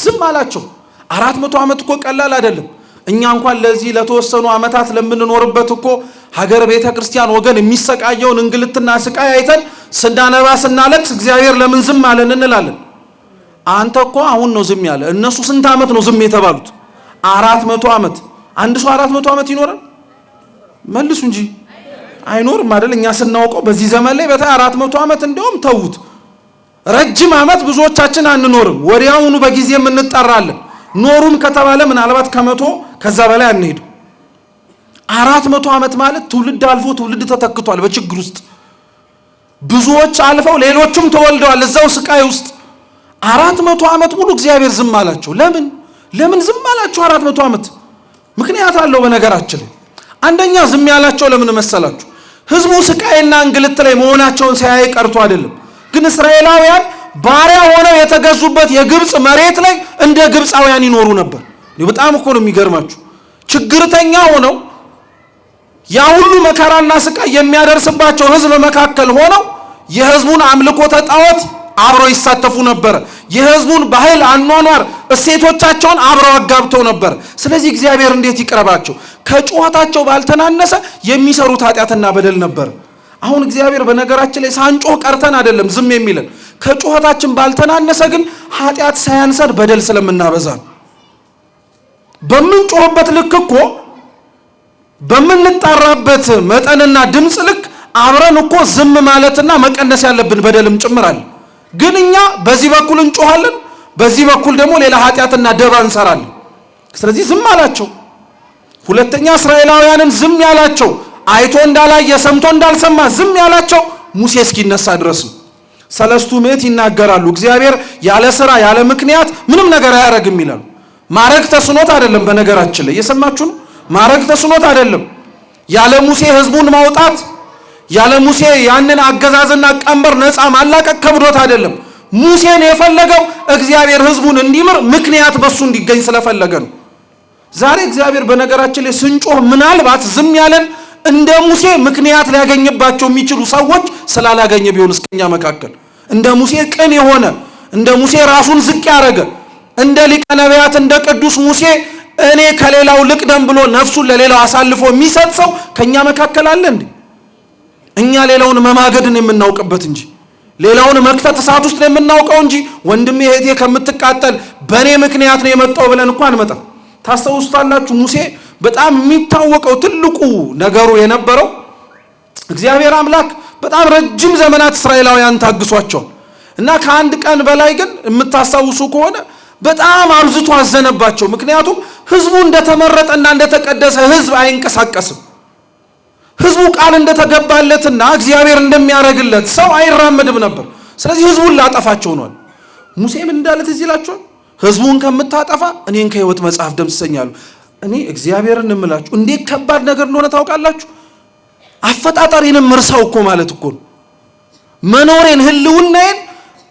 ዝም አላቸው። 400 ዓመት እኮ ቀላል አይደለም። እኛ እንኳን ለዚህ ለተወሰኑ ዓመታት ለምንኖርበት እኮ ሀገር ቤተ ክርስቲያን ወገን የሚሰቃየውን እንግልትና ስቃይ አይተን ስናነባ ስናለቅስ እግዚአብሔር ለምን ዝም አለን እንላለን። አንተ እኮ አሁን ነው ዝም ያለ። እነሱ ስንት ዓመት ነው ዝም የተባሉት? 400 ዓመት። አንድ ሰው 400 ዓመት ይኖራል? መልሱ እንጂ አይኖርም አይደል? እኛ ስናውቀው በዚህ ዘመን ላይ በታ 400 ዓመት እንደውም ተውት፣ ረጅም ዓመት ብዙዎቻችን አንኖርም። ወዲያውኑ በጊዜም እንጠራለን። ኖሩም ከተባለ ምናልባት ከመቶ ከዛ በላይ አንሄድ። 400 ዓመት ማለት ትውልድ አልፎ ትውልድ ተተክቷል በችግር ውስጥ። ብዙዎች አልፈው ሌሎችም ተወልደዋል እዛው ስቃይ ውስጥ። 400 ዓመት ሙሉ እግዚአብሔር ዝም አላቸው። ለምን ዝም አላቸው 400 ዓመት? ምክንያት አለው። በነገራችን ላይ አንደኛ ዝም ያላቸው ለምን መሰላችሁ? ህዝቡ ስቃይና እንግልት ላይ መሆናቸውን ሳያይ ቀርቶ አይደለም። ግን እስራኤላውያን ባሪያ ሆነው የተገዙበት የግብጽ መሬት ላይ እንደ ግብጻውያን ይኖሩ ነበር። በጣም እኮ ነው የሚገርማችሁ። ችግርተኛ ሆነው ያ ሁሉ መከራና ስቃይ የሚያደርስባቸው ህዝብ መካከል ሆነው የህዝቡን አምልኮተ ጣዖት አብረው ይሳተፉ ነበር። የህዝቡን ባህል፣ አኗኗር፣ እሴቶቻቸውን አብረው አጋብተው ነበር። ስለዚህ እግዚአብሔር እንዴት ይቅረባቸው? ከጩኸታቸው ባልተናነሰ የሚሰሩት ኃጢአትና በደል ነበር። አሁን እግዚአብሔር በነገራችን ላይ ሳንጮህ ቀርተን አይደለም ዝም የሚለን። ከጩኸታችን ባልተናነሰ ግን ኃጢአት ሳያንሰን በደል ስለምናበዛ ነው። በምንጮህበት ልክ እኮ በምንጣራበት መጠንና ድምፅ ልክ አብረን እኮ ዝም ማለትና መቀነስ ያለብን በደልም ጭምራል። ግን እኛ በዚህ በኩል እንጮሃለን፣ በዚህ በኩል ደግሞ ሌላ ኃጢአትና ደባ እንሰራለን። ስለዚህ ዝም አላቸው። ሁለተኛ እስራኤላውያንን ዝም ያላቸው አይቶ እንዳላየ ሰምቶ እንዳልሰማ ዝም ያላቸው ሙሴ እስኪነሳ ድረስ ነው። 3 ምዕት ይናገራሉ። እግዚአብሔር ያለ ስራ ያለ ምክንያት ምንም ነገር አያረግም ይላሉ። ማረግ ተስኖት አይደለም። በነገራችን ላይ እየሰማችሁ ነው። ማረግ ተስኖት አይደለም። ያለ ሙሴ ህዝቡን ማውጣት፣ ያለ ሙሴ ያንን አገዛዝና ቀንበር ነፃ ማላቀቅ ከብዶት አይደለም። ሙሴን የፈለገው እግዚአብሔር ህዝቡን እንዲምር ምክንያት በሱ እንዲገኝ ስለፈለገ ነው። ዛሬ እግዚአብሔር በነገራችን ላይ ስንጮህ ምናልባት ዝም ያለን እንደ ሙሴ ምክንያት ሊያገኝባቸው የሚችሉ ሰዎች ስላላገኘ ቢሆን እስከኛ መካከል እንደ ሙሴ ቅን የሆነ እንደ ሙሴ ራሱን ዝቅ ያደረገ እንደ ሊቀ ነቢያት እንደ ቅዱስ ሙሴ እኔ ከሌላው ልቅደም ብሎ ነፍሱን ለሌላው አሳልፎ የሚሰጥ ሰው ከኛ መካከል አለ እንዴ? እኛ ሌላውን መማገድን የምናውቅበት እንጂ ሌላውን መክተት እሳት ውስጥ የምናውቀው እንጂ ወንድሜ እህቴ ከምትቃጠል በኔ ምክንያት ነው የመጣው ብለን እንኳን አንመጣም። ታስተውስታላችሁ ሙሴ በጣም የሚታወቀው ትልቁ ነገሩ የነበረው እግዚአብሔር አምላክ በጣም ረጅም ዘመናት እስራኤላውያን ታግሷቸው እና ከአንድ ቀን በላይ ግን የምታስታውሱ ከሆነ በጣም አብዝቶ አዘነባቸው። ምክንያቱም ህዝቡ እንደተመረጠና እንደተቀደሰ ህዝብ አይንቀሳቀስም። ህዝቡ ቃል እንደተገባለትና እግዚአብሔር እንደሚያረግለት ሰው አይራመድም ነበር። ስለዚህ ህዝቡን ላጠፋቸው ነው። ሙሴ ምን እንዳለ ትዝ ይላችኋል? ህዝቡን ከምታጠፋ እኔን ከህይወት መጽሐፍ ደምስሰኛለሁ። እኔ እግዚአብሔርን እምላችሁ እንዴት ከባድ ነገር እንደሆነ ታውቃላችሁ? አፈጣጣሪንም እርሳው እኮ ማለት እኮ ነው። መኖሬን ህልውናዬን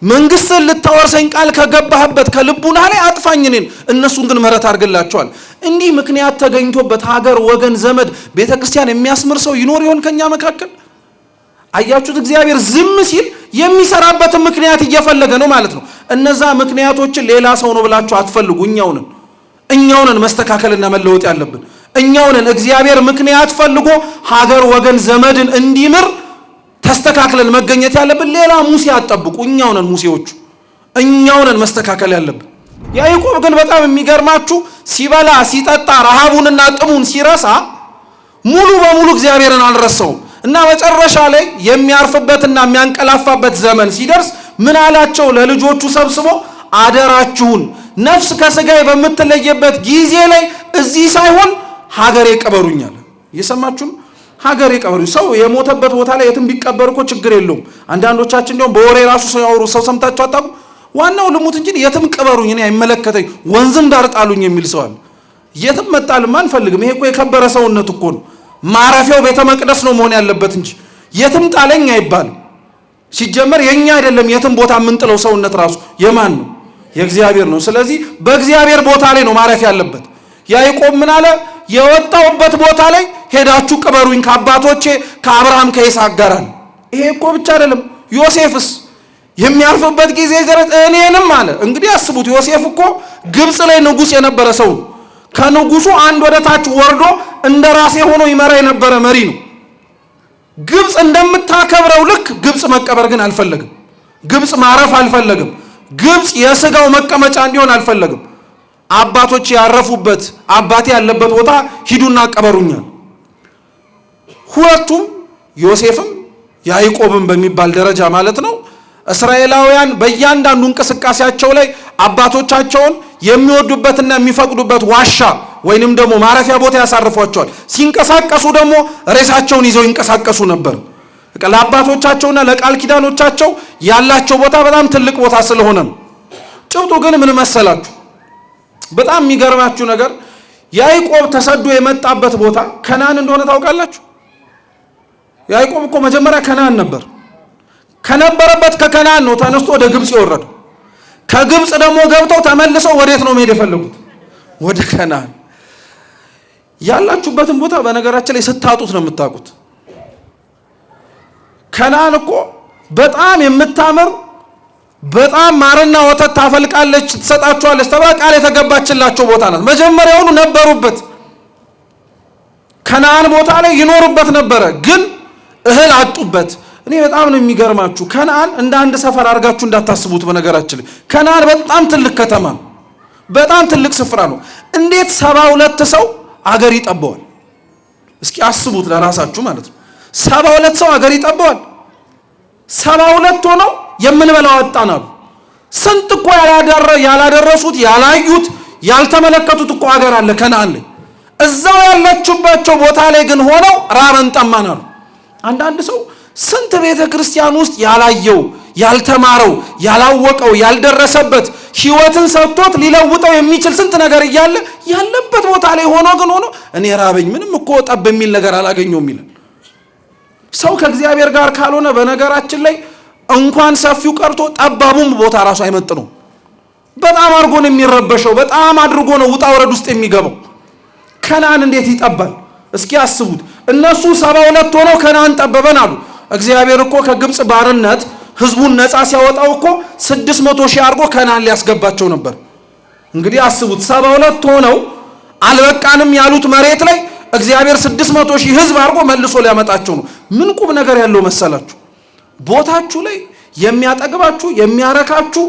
መንግስትን ልታወርሰኝ ቃል ከገባህበት ከልቡና ላይ አጥፋኝ እኔን፣ እነሱን ግን ምህረት አድርግላቸዋል። እንዲህ ምክንያት ተገኝቶበት ሀገር፣ ወገን፣ ዘመድ፣ ቤተክርስቲያን የሚያስምር ሰው ይኖር ይሆን ከኛ መካከል? አያችሁት? እግዚአብሔር ዝም ሲል የሚሰራበትን ምክንያት እየፈለገ ነው ማለት ነው። እነዛ ምክንያቶችን ሌላ ሰው ነው ብላችሁ አትፈልጉ። እኛውንን መስተካከልና መለወጥ ያለብን እኛውንን። እግዚአብሔር ምክንያት ፈልጎ ሀገር፣ ወገን፣ ዘመድን እንዲምር ተስተካክለን መገኘት ያለብን። ሌላ ሙሴ አትጠብቁ። እኛውንን ሙሴዎቹ እኛውንን መስተካከል ያለብን። ያዕቆብ ግን በጣም የሚገርማችሁ ሲበላ ሲጠጣ ረሃቡንና ጥሙን ሲረሳ ሙሉ በሙሉ እግዚአብሔርን አልረሳውም እና መጨረሻ ላይ የሚያርፍበትና የሚያንቀላፋበት ዘመን ሲደርስ ምን አላቸው? ለልጆቹ ሰብስቦ አደራችሁን ነፍስ ከስጋዬ በምትለየበት ጊዜ ላይ እዚህ ሳይሆን ሀገሬ ቀበሩኛል። እየሰማችሁ ሀገሬ ቀበሩኝ። ሰው የሞተበት ቦታ ላይ የትም ቢቀበር እኮ ችግር የለውም። አንዳንዶቻችን እንደውም በወሬ ራሱ ሰው ያወሩ ሰው ሰምታችሁ አታውቁም? ዋናው ልሙት እንጂ የትም ቅበሩኝ እኔ አይመለከተኝ ወንዝም ዳር ጣሉኝ የሚል ሰው አለ። የትም መጣልም አንፈልግም። ይሄ እኮ የከበረ ሰውነት እኮ ነው። ማረፊያው ቤተ መቅደስ ነው መሆን ያለበት እንጂ የትም ጣለኝ አይባልም። ሲጀመር የኛ አይደለም የትም ቦታ የምንጥለው ሰውነት ራሱ የማን ነው? የእግዚአብሔር ነው። ስለዚህ በእግዚአብሔር ቦታ ላይ ነው ማረፍ ያለበት። ያዕቆብ ምን አለ? የወጣውበት ቦታ ላይ ሄዳችሁ ቅበሩኝ ከአባቶቼ ከአብርሃም ከይስሐቅ ጋር አለ። ይሄ እኮ ብቻ አይደለም። ዮሴፍስ የሚያርፍበት ጊዜ ድረስ እኔንም አለ። እንግዲህ አስቡት፣ ዮሴፍ እኮ ግብፅ ላይ ንጉሥ የነበረ ሰው፣ ከንጉሱ አንድ ወደ ታች ወርዶ እንደራሴ ሆኖ ይመራ የነበረ መሪ ነው። ግብፅ እንደምታከብረው ልክ ግብፅ መቀበር ግን አልፈለግም። ግብፅ ማረፍ አልፈለግም። ግብፅ የስጋው መቀመጫ እንዲሆን አልፈለግም። አባቶች ያረፉበት አባቴ ያለበት ቦታ ሂዱና ቀበሩኛል። ሁለቱም ዮሴፍም ያዕቆብም በሚባል ደረጃ ማለት ነው እስራኤላውያን በእያንዳንዱ እንቅስቃሴያቸው ላይ አባቶቻቸውን የሚወዱበትና የሚፈቅዱበት ዋሻ ወይንም ደግሞ ማረፊያ ቦታ ያሳርፏቸዋል። ሲንቀሳቀሱ ደግሞ ሬሳቸውን ይዘው ይንቀሳቀሱ ነበር። ለአባቶቻቸውና ለቃል ኪዳኖቻቸው ያላቸው ቦታ በጣም ትልቅ ቦታ ስለሆነ ነው። ጭብጡ ግን ምን መሰላችሁ? በጣም የሚገርማችሁ ነገር ያዕቆብ ተሰዶ የመጣበት ቦታ ከነዓን እንደሆነ ታውቃላችሁ? ያዕቆብ እኮ መጀመሪያ ከነዓን ነበር። ከነበረበት ከከነዓን ነው ተነስቶ ወደ ግብፅ የወረደው። ከግብፅ ደግሞ ገብተው ተመልሰው ወዴት ነው መሄድ የፈለጉት? ወደ ከነዓን። ያላችሁበትን ቦታ በነገራችን ላይ ስታጡት ነው የምታውቁት። ከነዓን እኮ በጣም የምታምር በጣም ማርና ወተት ታፈልቃለች ትሰጣቸዋለች ተብላ ቃል የተገባችላቸው ቦታ ናት። መጀመሪያውኑ ነበሩበት። ከነዓን ቦታ ላይ ይኖሩበት ነበረ፣ ግን እህል አጡበት። እኔ በጣም ነው የሚገርማችሁ። ከነዓን እንደ አንድ ሰፈር አድርጋችሁ እንዳታስቡት። በነገራችን ላይ ከነዓን በጣም ትልቅ ከተማ ነው፣ በጣም ትልቅ ስፍራ ነው። እንዴት 72 ሰው አገር ይጠበዋል? እስኪ አስቡት ለራሳችሁ ማለት ነው። 72 ሰው አገር ይጠበዋል። 72 ሆነው የምንበላው አጣን አሉ። ስንት እኮ ያላደረሱት ያላዩት ያልተመለከቱት እኮ አገር አለ ከነዓን ላይ። እዛው ያለችባቸው ቦታ ላይ ግን ሆነው ራበን ጠማን አሉ። አንዳንድ ሰው ስንት ቤተ ክርስቲያን ውስጥ ያላየው ያልተማረው ያላወቀው ያልደረሰበት ሕይወትን ሰጥቶት ሊለውጠው የሚችል ስንት ነገር እያለ ያለበት ቦታ ላይ ሆኖ ግን ሆኖ እኔ ራበኝ ምንም እኮ ጠብ የሚል ነገር አላገኘውም ይላል። ሰው ከእግዚአብሔር ጋር ካልሆነ በነገራችን ላይ እንኳን ሰፊው ቀርቶ ጠባቡም ቦታ ራሱ አይመጥነው። በጣም አድርጎ ነው የሚረበሸው። በጣም አድርጎ ነው ውጣ ወረድ ውስጥ የሚገባው። ከነዓን እንዴት ይጠባል? እስኪ አስቡት። እነሱ 72 ሆነው ከነዓን ጠበበን አሉ። እግዚአብሔር እኮ ከግብፅ ባርነት ህዝቡን ነፃ ሲያወጣው እኮ 600 ሺህ አድርጎ ከነዓን ሊያስገባቸው ነበር። እንግዲህ አስቡት 72 ሆነው አልበቃንም ያሉት መሬት ላይ እግዚአብሔር 600 ሺህ ህዝብ አድርጎ መልሶ ሊያመጣቸው ነው። ምን ቁም ነገር ያለው መሰላችሁ? ቦታችሁ ላይ የሚያጠግባችሁ የሚያረካችሁ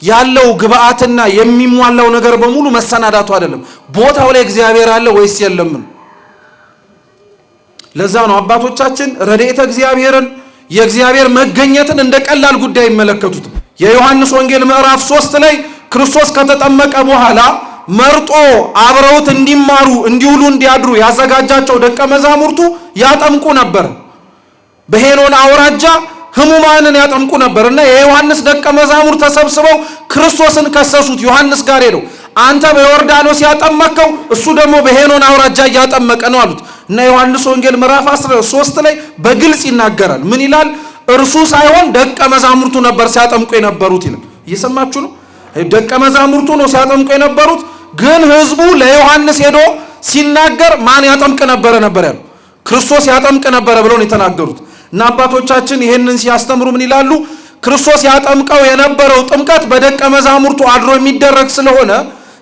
ያለው ግብአትና የሚሟላው ነገር በሙሉ መሰናዳቱ አይደለም። ቦታው ላይ እግዚአብሔር አለ ወይስ የለም? ለዛ ነው አባቶቻችን ረድኤተ እግዚአብሔርን የእግዚአብሔር መገኘትን እንደ ቀላል ጉዳይ ይመለከቱት። የዮሐንስ ወንጌል ምዕራፍ 3 ላይ ክርስቶስ ከተጠመቀ በኋላ መርጦ አብረውት እንዲማሩ እንዲውሉ እንዲያድሩ ያዘጋጃቸው ደቀ መዛሙርቱ ያጠምቁ ነበር። በሄኖን አውራጃ ህሙማንን ያጠምቁ ነበር እና የዮሐንስ ደቀ መዛሙርት ተሰብስበው ክርስቶስን ከሰሱት። ዮሐንስ ጋር ሄደው አንተ በዮርዳኖስ ያጠመቀው እሱ ደግሞ በሄኖን አውራጃ እያጠመቀ ነው አሉት። እና ዮሐንስ ወንጌል ምዕራፍ 13 ላይ በግልጽ ይናገራል። ምን ይላል? እርሱ ሳይሆን ደቀ መዛሙርቱ ነበር ሲያጠምቁ የነበሩት ይላል። እየሰማችሁ ነው? ደቀ መዛሙርቱ ነው ሲያጠምቁ የነበሩት። ግን ህዝቡ ለዮሐንስ ሄዶ ሲናገር ማን ያጠምቅ ነበር ያለው? ክርስቶስ ያጠምቅ ነበረ ብለው ነው የተናገሩት። እና አባቶቻችን ይሄንን ሲያስተምሩ ምን ይላሉ? ክርስቶስ ያጠምቀው የነበረው ጥምቀት በደቀ መዛሙርቱ አድሮ የሚደረግ ስለሆነ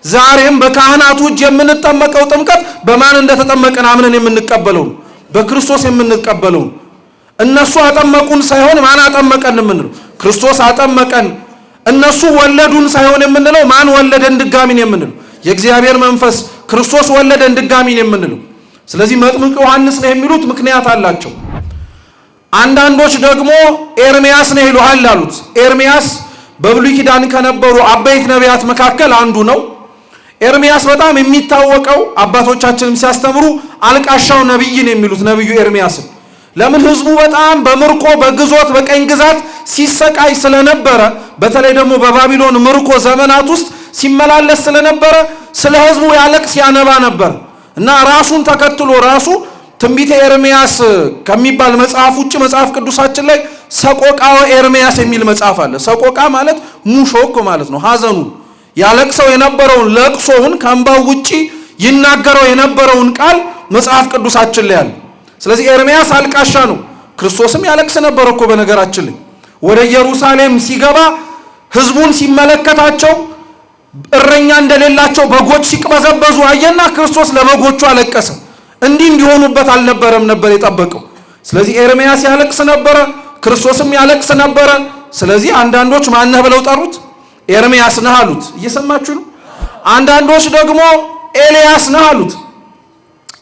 ዛሬም በካህናቱ እጅ የምንጠመቀው ጥምቀት በማን እንደተጠመቀን አምነን የምንቀበለው ነው፣ በክርስቶስ የምንቀበለው ነው። እነሱ አጠመቁን ሳይሆን ማን አጠመቀን የምንለው ክርስቶስ አጠመቀን። እነሱ ወለዱን ሳይሆን የምንለው ማን ወለደን ድጋሚን የምንለው የእግዚአብሔር መንፈስ ክርስቶስ ወለደን ድጋሚን የምንለው። ስለዚህ መጥምቅ ዮሐንስ ነው የሚሉት ምክንያት አላቸው። አንዳንዶች ደግሞ ኤርሚያስ ነው ይሉሃል አሉት። ኤርሚያስ በብሉይ ኪዳን ከነበሩ አበይት ነቢያት መካከል አንዱ ነው። ኤርሚያስ በጣም የሚታወቀው አባቶቻችንም ሲያስተምሩ አልቃሻው ነብይ ነው የሚሉት ነብዩ ኤርሚያስን። ለምን? ህዝቡ በጣም በምርኮ በግዞት በቀኝ ግዛት ሲሰቃይ ስለነበረ፣ በተለይ ደግሞ በባቢሎን ምርኮ ዘመናት ውስጥ ሲመላለስ ስለነበረ ስለ ህዝቡ ያለቅስ ያነባ ነበር እና ራሱን ተከትሎ ራሱ ትንቢተ ኤርሚያስ ከሚባል መጽሐፍ ውጭ መጽሐፍ ቅዱሳችን ላይ ሰቆቃወ ኤርሚያስ የሚል መጽሐፍ አለ። ሰቆቃ ማለት ሙሾክ ማለት ነው። ሐዘኑ ያለቅሰው የነበረውን ለቅሶውን ከእንባው ውጪ ይናገረው የነበረውን ቃል መጽሐፍ ቅዱሳችን ላይ አለ። ስለዚህ ኤርሚያስ አልቃሻ ነው። ክርስቶስም ያለቅስ ነበር እኮ በነገራችን ላይ ወደ ኢየሩሳሌም ሲገባ ህዝቡን ሲመለከታቸው እረኛ እንደሌላቸው በጎች ሲቅበዘበዙ አየና ክርስቶስ ለበጎቹ አለቀሰ። እንዲህ እንዲሆኑበት አልነበረም ነበር የጠበቀው። ስለዚህ ኤርምያስ ያለቅስ ነበረ፣ ክርስቶስም ያለቅስ ነበረ። ስለዚህ አንዳንዶች ማነህ ብለው ጠሩት? ኤርምያስ ነህ አሉት። እየሰማችሁ ነው። አንዳንዶች ደግሞ ኤልያስ ነህ አሉት።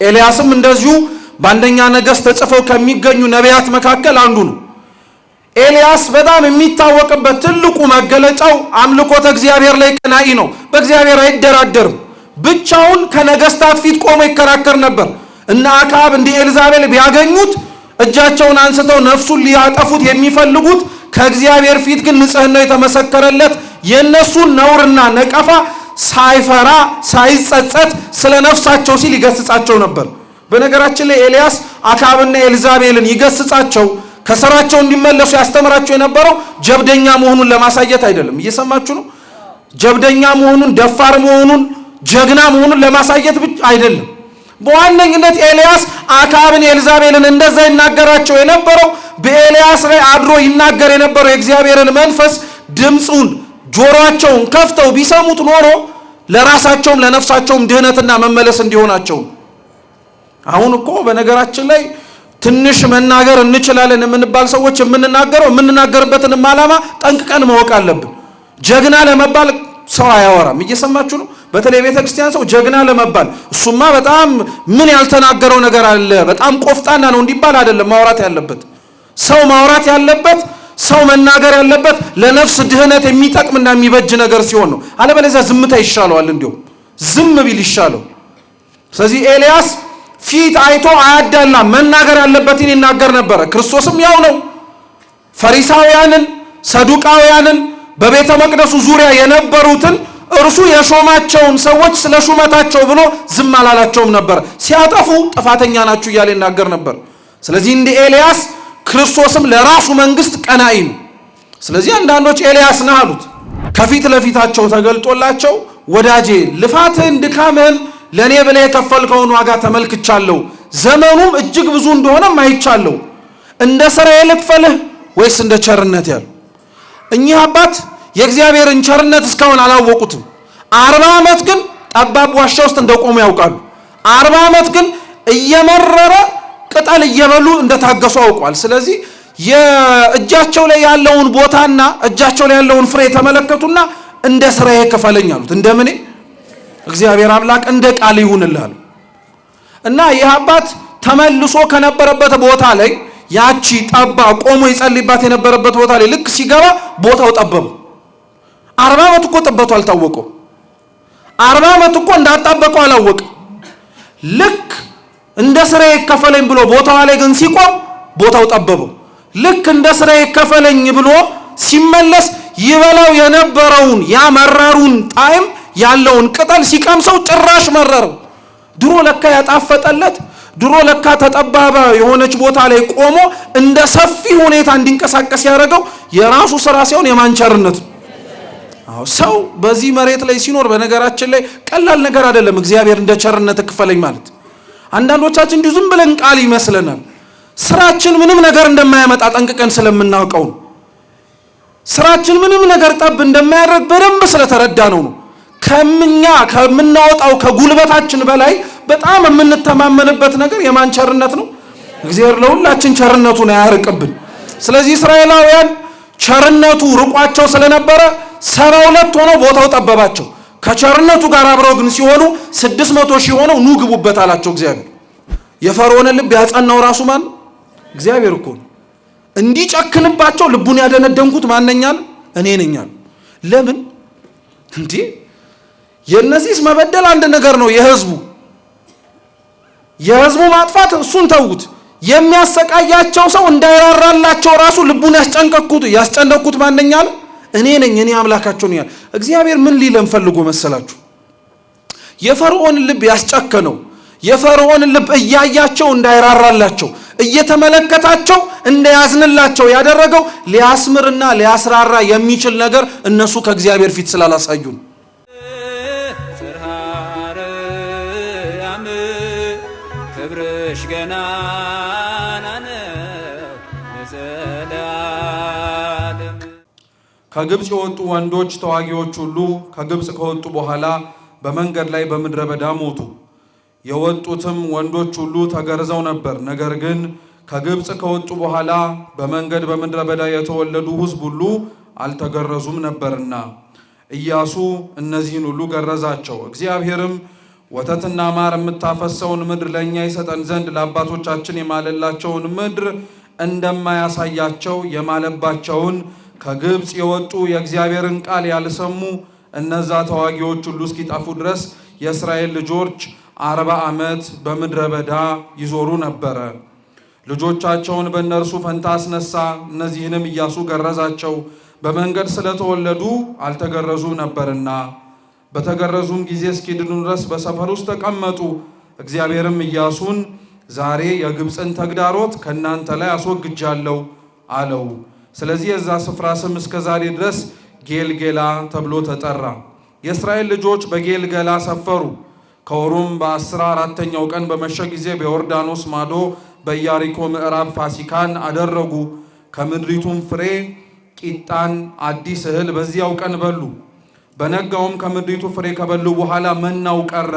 ኤልያስም እንደዚሁ በአንደኛ ነገሥት ተጽፈው ከሚገኙ ነቢያት መካከል አንዱ ነው። ኤልያስ በጣም የሚታወቅበት ትልቁ መገለጫው አምልኮተ እግዚአብሔር ላይ ቀናኢ ነው። በእግዚአብሔር አይደራደርም። ብቻውን ከነገስታት ፊት ቆሞ ይከራከር ነበር። እነ አክዓብ እንደ ኤልዛቤል ቢያገኙት እጃቸውን አንስተው ነፍሱን ሊያጠፉት የሚፈልጉት ከእግዚአብሔር ፊት ግን ንጽሕናው የተመሰከረለት የነሱን ነውርና ነቀፋ ሳይፈራ ሳይጸጸት ስለ ነፍሳቸው ሲል ይገስጻቸው ነበር። በነገራችን ላይ ኤልያስ አክዓብና ኤልዛቤልን ይገስጻቸው ከስራቸው እንዲመለሱ ያስተምራቸው የነበረው ጀብደኛ መሆኑን ለማሳየት አይደለም። እየሰማችሁ ነው። ጀብደኛ መሆኑን፣ ደፋር መሆኑን፣ ጀግና መሆኑን ለማሳየት ብቻ አይደለም። በዋነኝነት ኤልያስ አክዓብን ኤልዛቤልን እንደዛ ይናገራቸው የነበረው በኤልያስ ላይ አድሮ ይናገር የነበረው የእግዚአብሔርን መንፈስ ድምፁን ጆሮአቸውን ከፍተው ቢሰሙት ኖሮ ለራሳቸውም ለነፍሳቸውም ድህነትና መመለስ እንዲሆናቸው። አሁን እኮ በነገራችን ላይ ትንሽ መናገር እንችላለን የምንባል ሰዎች የምንናገርበትን ዓላማ ጠንቅቀን ማወቅ አለብን። ጀግና ለመባል ሰው አያወራም። እየሰማችሁ ነው። በተለይ ቤተ ክርስቲያን ሰው ጀግና ለመባል እሱማ በጣም ምን ያልተናገረው ነገር አለ በጣም ቆፍጣና ነው እንዲባል አይደለም ማውራት ያለበት። ሰው ማውራት ያለበት ሰው መናገር ያለበት ለነፍስ ድህነት የሚጠቅምና የሚበጅ ነገር ሲሆን ነው። አለበለዚያ ዝምታ ይሻለዋል። እንዲሁ ዝም ቢል ይሻለው። ስለዚህ ኤልያስ ፊት አይቶ አያዳላ መናገር ያለበትን ይናገር ነበረ። ክርስቶስም ያው ነው። ፈሪሳውያንን ሰዱቃውያንን በቤተ መቅደሱ ዙሪያ የነበሩትን እርሱ የሾማቸውን ሰዎች ስለ ሹመታቸው ብሎ ዝም አላላቸውም ነበር። ሲያጠፉ ጥፋተኛ ናችሁ እያለ ይናገር ነበር። ስለዚህ እንደ ኤልያስ ክርስቶስም ለራሱ መንግስት ቀናኢ ነው። ስለዚህ አንዳንዶች ኤልያስ ነህ አሉት። ከፊት ለፊታቸው ተገልጦላቸው ወዳጄ ልፋትህን ድካምህን ለኔ ብለህ የከፈልከውን ዋጋ ተመልክቻለሁ፣ ዘመኑም እጅግ ብዙ እንደሆነም አይቻለሁ። እንደ ስራዬ ልክፈልህ ወይስ እንደ ቸርነት ያሉ? እኚህ አባት የእግዚአብሔርን ቸርነት እስካሁን አላወቁትም። 40 ዓመት ግን ጠባብ ዋሻ ውስጥ እንደቆሙ ያውቃሉ። 40 ዓመት ግን እየመረረ ቅጠል እየበሉ እንደታገሱ አውቋል። ስለዚህ የእጃቸው ላይ ያለውን ቦታና እጃቸው ላይ ያለውን ፍሬ ተመለከቱና እንደ ስራዬ ክፈለኝ አሉት። እንደምን እግዚአብሔር አምላክ እንደ ቃል ይሁንልሃል። እና ይህ አባት ተመልሶ ከነበረበት ቦታ ላይ ያቺ ጠባ ቆሞ ይጸልይባት የነበረበት ቦታ ላይ ልክ ሲገባ ቦታው ጠበበው። 40 ዓመት እኮ ጥበቱ አልታወቀው። 40 ዓመት እኮ እንዳጣበቀው አላወቀ። ልክ እንደ ስራዬ ይከፈለኝ ብሎ ቦታው ላይ ግን ሲቆም ቦታው ጠበበው። ልክ እንደ ስራዬ ይከፈለኝ ብሎ ሲመለስ ይበላው የነበረውን ያመረሩን ጣዕም ያለውን ቅጠል ሲቀምሰው ጭራሽ መረረው። ድሮ ለካ ያጣፈጠለት ድሮ ለካ ተጠባባ የሆነች ቦታ ላይ ቆሞ እንደ ሰፊ ሁኔታ እንዲንቀሳቀስ ያደረገው የራሱ ስራ ሲሆን የማንቸርነት ነው። ሰው በዚህ መሬት ላይ ሲኖር በነገራችን ላይ ቀላል ነገር አይደለም። እግዚአብሔር እንደ ቸርነት ክፈለኝ ማለት አንዳንዶቻችን እንዲሁ ዝም ብለን ቃል ይመስለናል። ስራችን ምንም ነገር እንደማያመጣ ጠንቅቀን ስለምናውቀው ነው። ስራችን ምንም ነገር ጠብ እንደማያደርግ በደንብ ስለተረዳ ነው። ከምናወጣው ከጉልበታችን በላይ በጣም የምንተማመንበት ነገር የማን ቸርነት ነው? እግዚአብሔር ለሁላችን ቸርነቱን ያርቅብን። ስለዚህ እስራኤላውያን ቸርነቱ ርቋቸው ስለነበረ 72 ሆነው ቦታው ጠበባቸው። ከቸርነቱ ጋር አብረው ግን ሲሆኑ 600 ሺህ ሆነው ኑ ግቡበት አላቸው እግዚአብሔር። የፈርዖንን ልብ ያጸናው ራሱ ማን? እግዚአብሔር እኮ ነው። እንዲጨክንባቸው ልቡን ያደነደንኩት ማንኛል? እኔ ነኝ አሉ። ለምን እንዴ? የነዚህስ መበደል አንድ ነገር ነው። የህዝቡ ማጥፋት እሱን ተውት። የሚያሰቃያቸው ሰው እንዳይራራላቸው ራሱ ልቡን ያስጨነቅኩት ማንኛል? እኔ ነኝ፣ እኔ አምላካቸው ነኝ። እግዚአብሔር ምን ሊለን ፈልጎ መሰላችሁ? የፈርዖንን ልብ ያስጨከነው የፈርዖንን ልብ እያያቸው እንዳይራራላቸው እየተመለከታቸው እንዳያዝንላቸው ያደረገው ሊያስምርና ሊያስራራ የሚችል ነገር እነሱ ከእግዚአብሔር ፊት ስላላሳዩን። ክብርሽ ገናና ነው ከግብፅ የወጡ ወንዶች ተዋጊዎች ሁሉ ከግብፅ ከወጡ በኋላ በመንገድ ላይ በምድረ በዳ ሞቱ። የወጡትም ወንዶች ሁሉ ተገርዘው ነበር። ነገር ግን ከግብፅ ከወጡ በኋላ በመንገድ በምድረ በዳ የተወለዱ ሕዝብ ሁሉ አልተገረዙም ነበርና ኢያሱ እነዚህን ሁሉ ገረዛቸው። እግዚአብሔርም ወተትና ማር የምታፈሰውን ምድር ለእኛ ይሰጠን ዘንድ ለአባቶቻችን የማለላቸውን ምድር እንደማያሳያቸው የማለባቸውን ከግብፅ የወጡ የእግዚአብሔርን ቃል ያልሰሙ እነዛ ተዋጊዎች ሁሉ እስኪጠፉ ድረስ የእስራኤል ልጆች 40 ዓመት በምድረ በዳ ይዞሩ ነበረ። ልጆቻቸውን በእነርሱ ፈንታ አስነሳ። እነዚህንም ኢያሱ ገረዛቸው፣ በመንገድ ስለተወለዱ አልተገረዙም ነበርና። በተገረዙም ጊዜ እስኪድኑ ድረስ በሰፈር ውስጥ ተቀመጡ። እግዚአብሔርም ኢያሱን ዛሬ የግብፅን ተግዳሮት ከእናንተ ላይ አስወግጃለሁ አለው። ስለዚህ የዛ ስፍራ ስም እስከ ዛሬ ድረስ ጌልጌላ ተብሎ ተጠራ። የእስራኤል ልጆች በጌልገላ ሰፈሩ። ከወሩም በ14ኛው ቀን በመሸ ጊዜ በዮርዳኖስ ማዶ በኢያሪኮ ምዕራብ ፋሲካን አደረጉ። ከምድሪቱም ፍሬ ቂጣን፣ አዲስ እህል በዚያው ቀን በሉ። በነጋውም ከምድሪቱ ፍሬ ከበሉ በኋላ መናው ቀረ።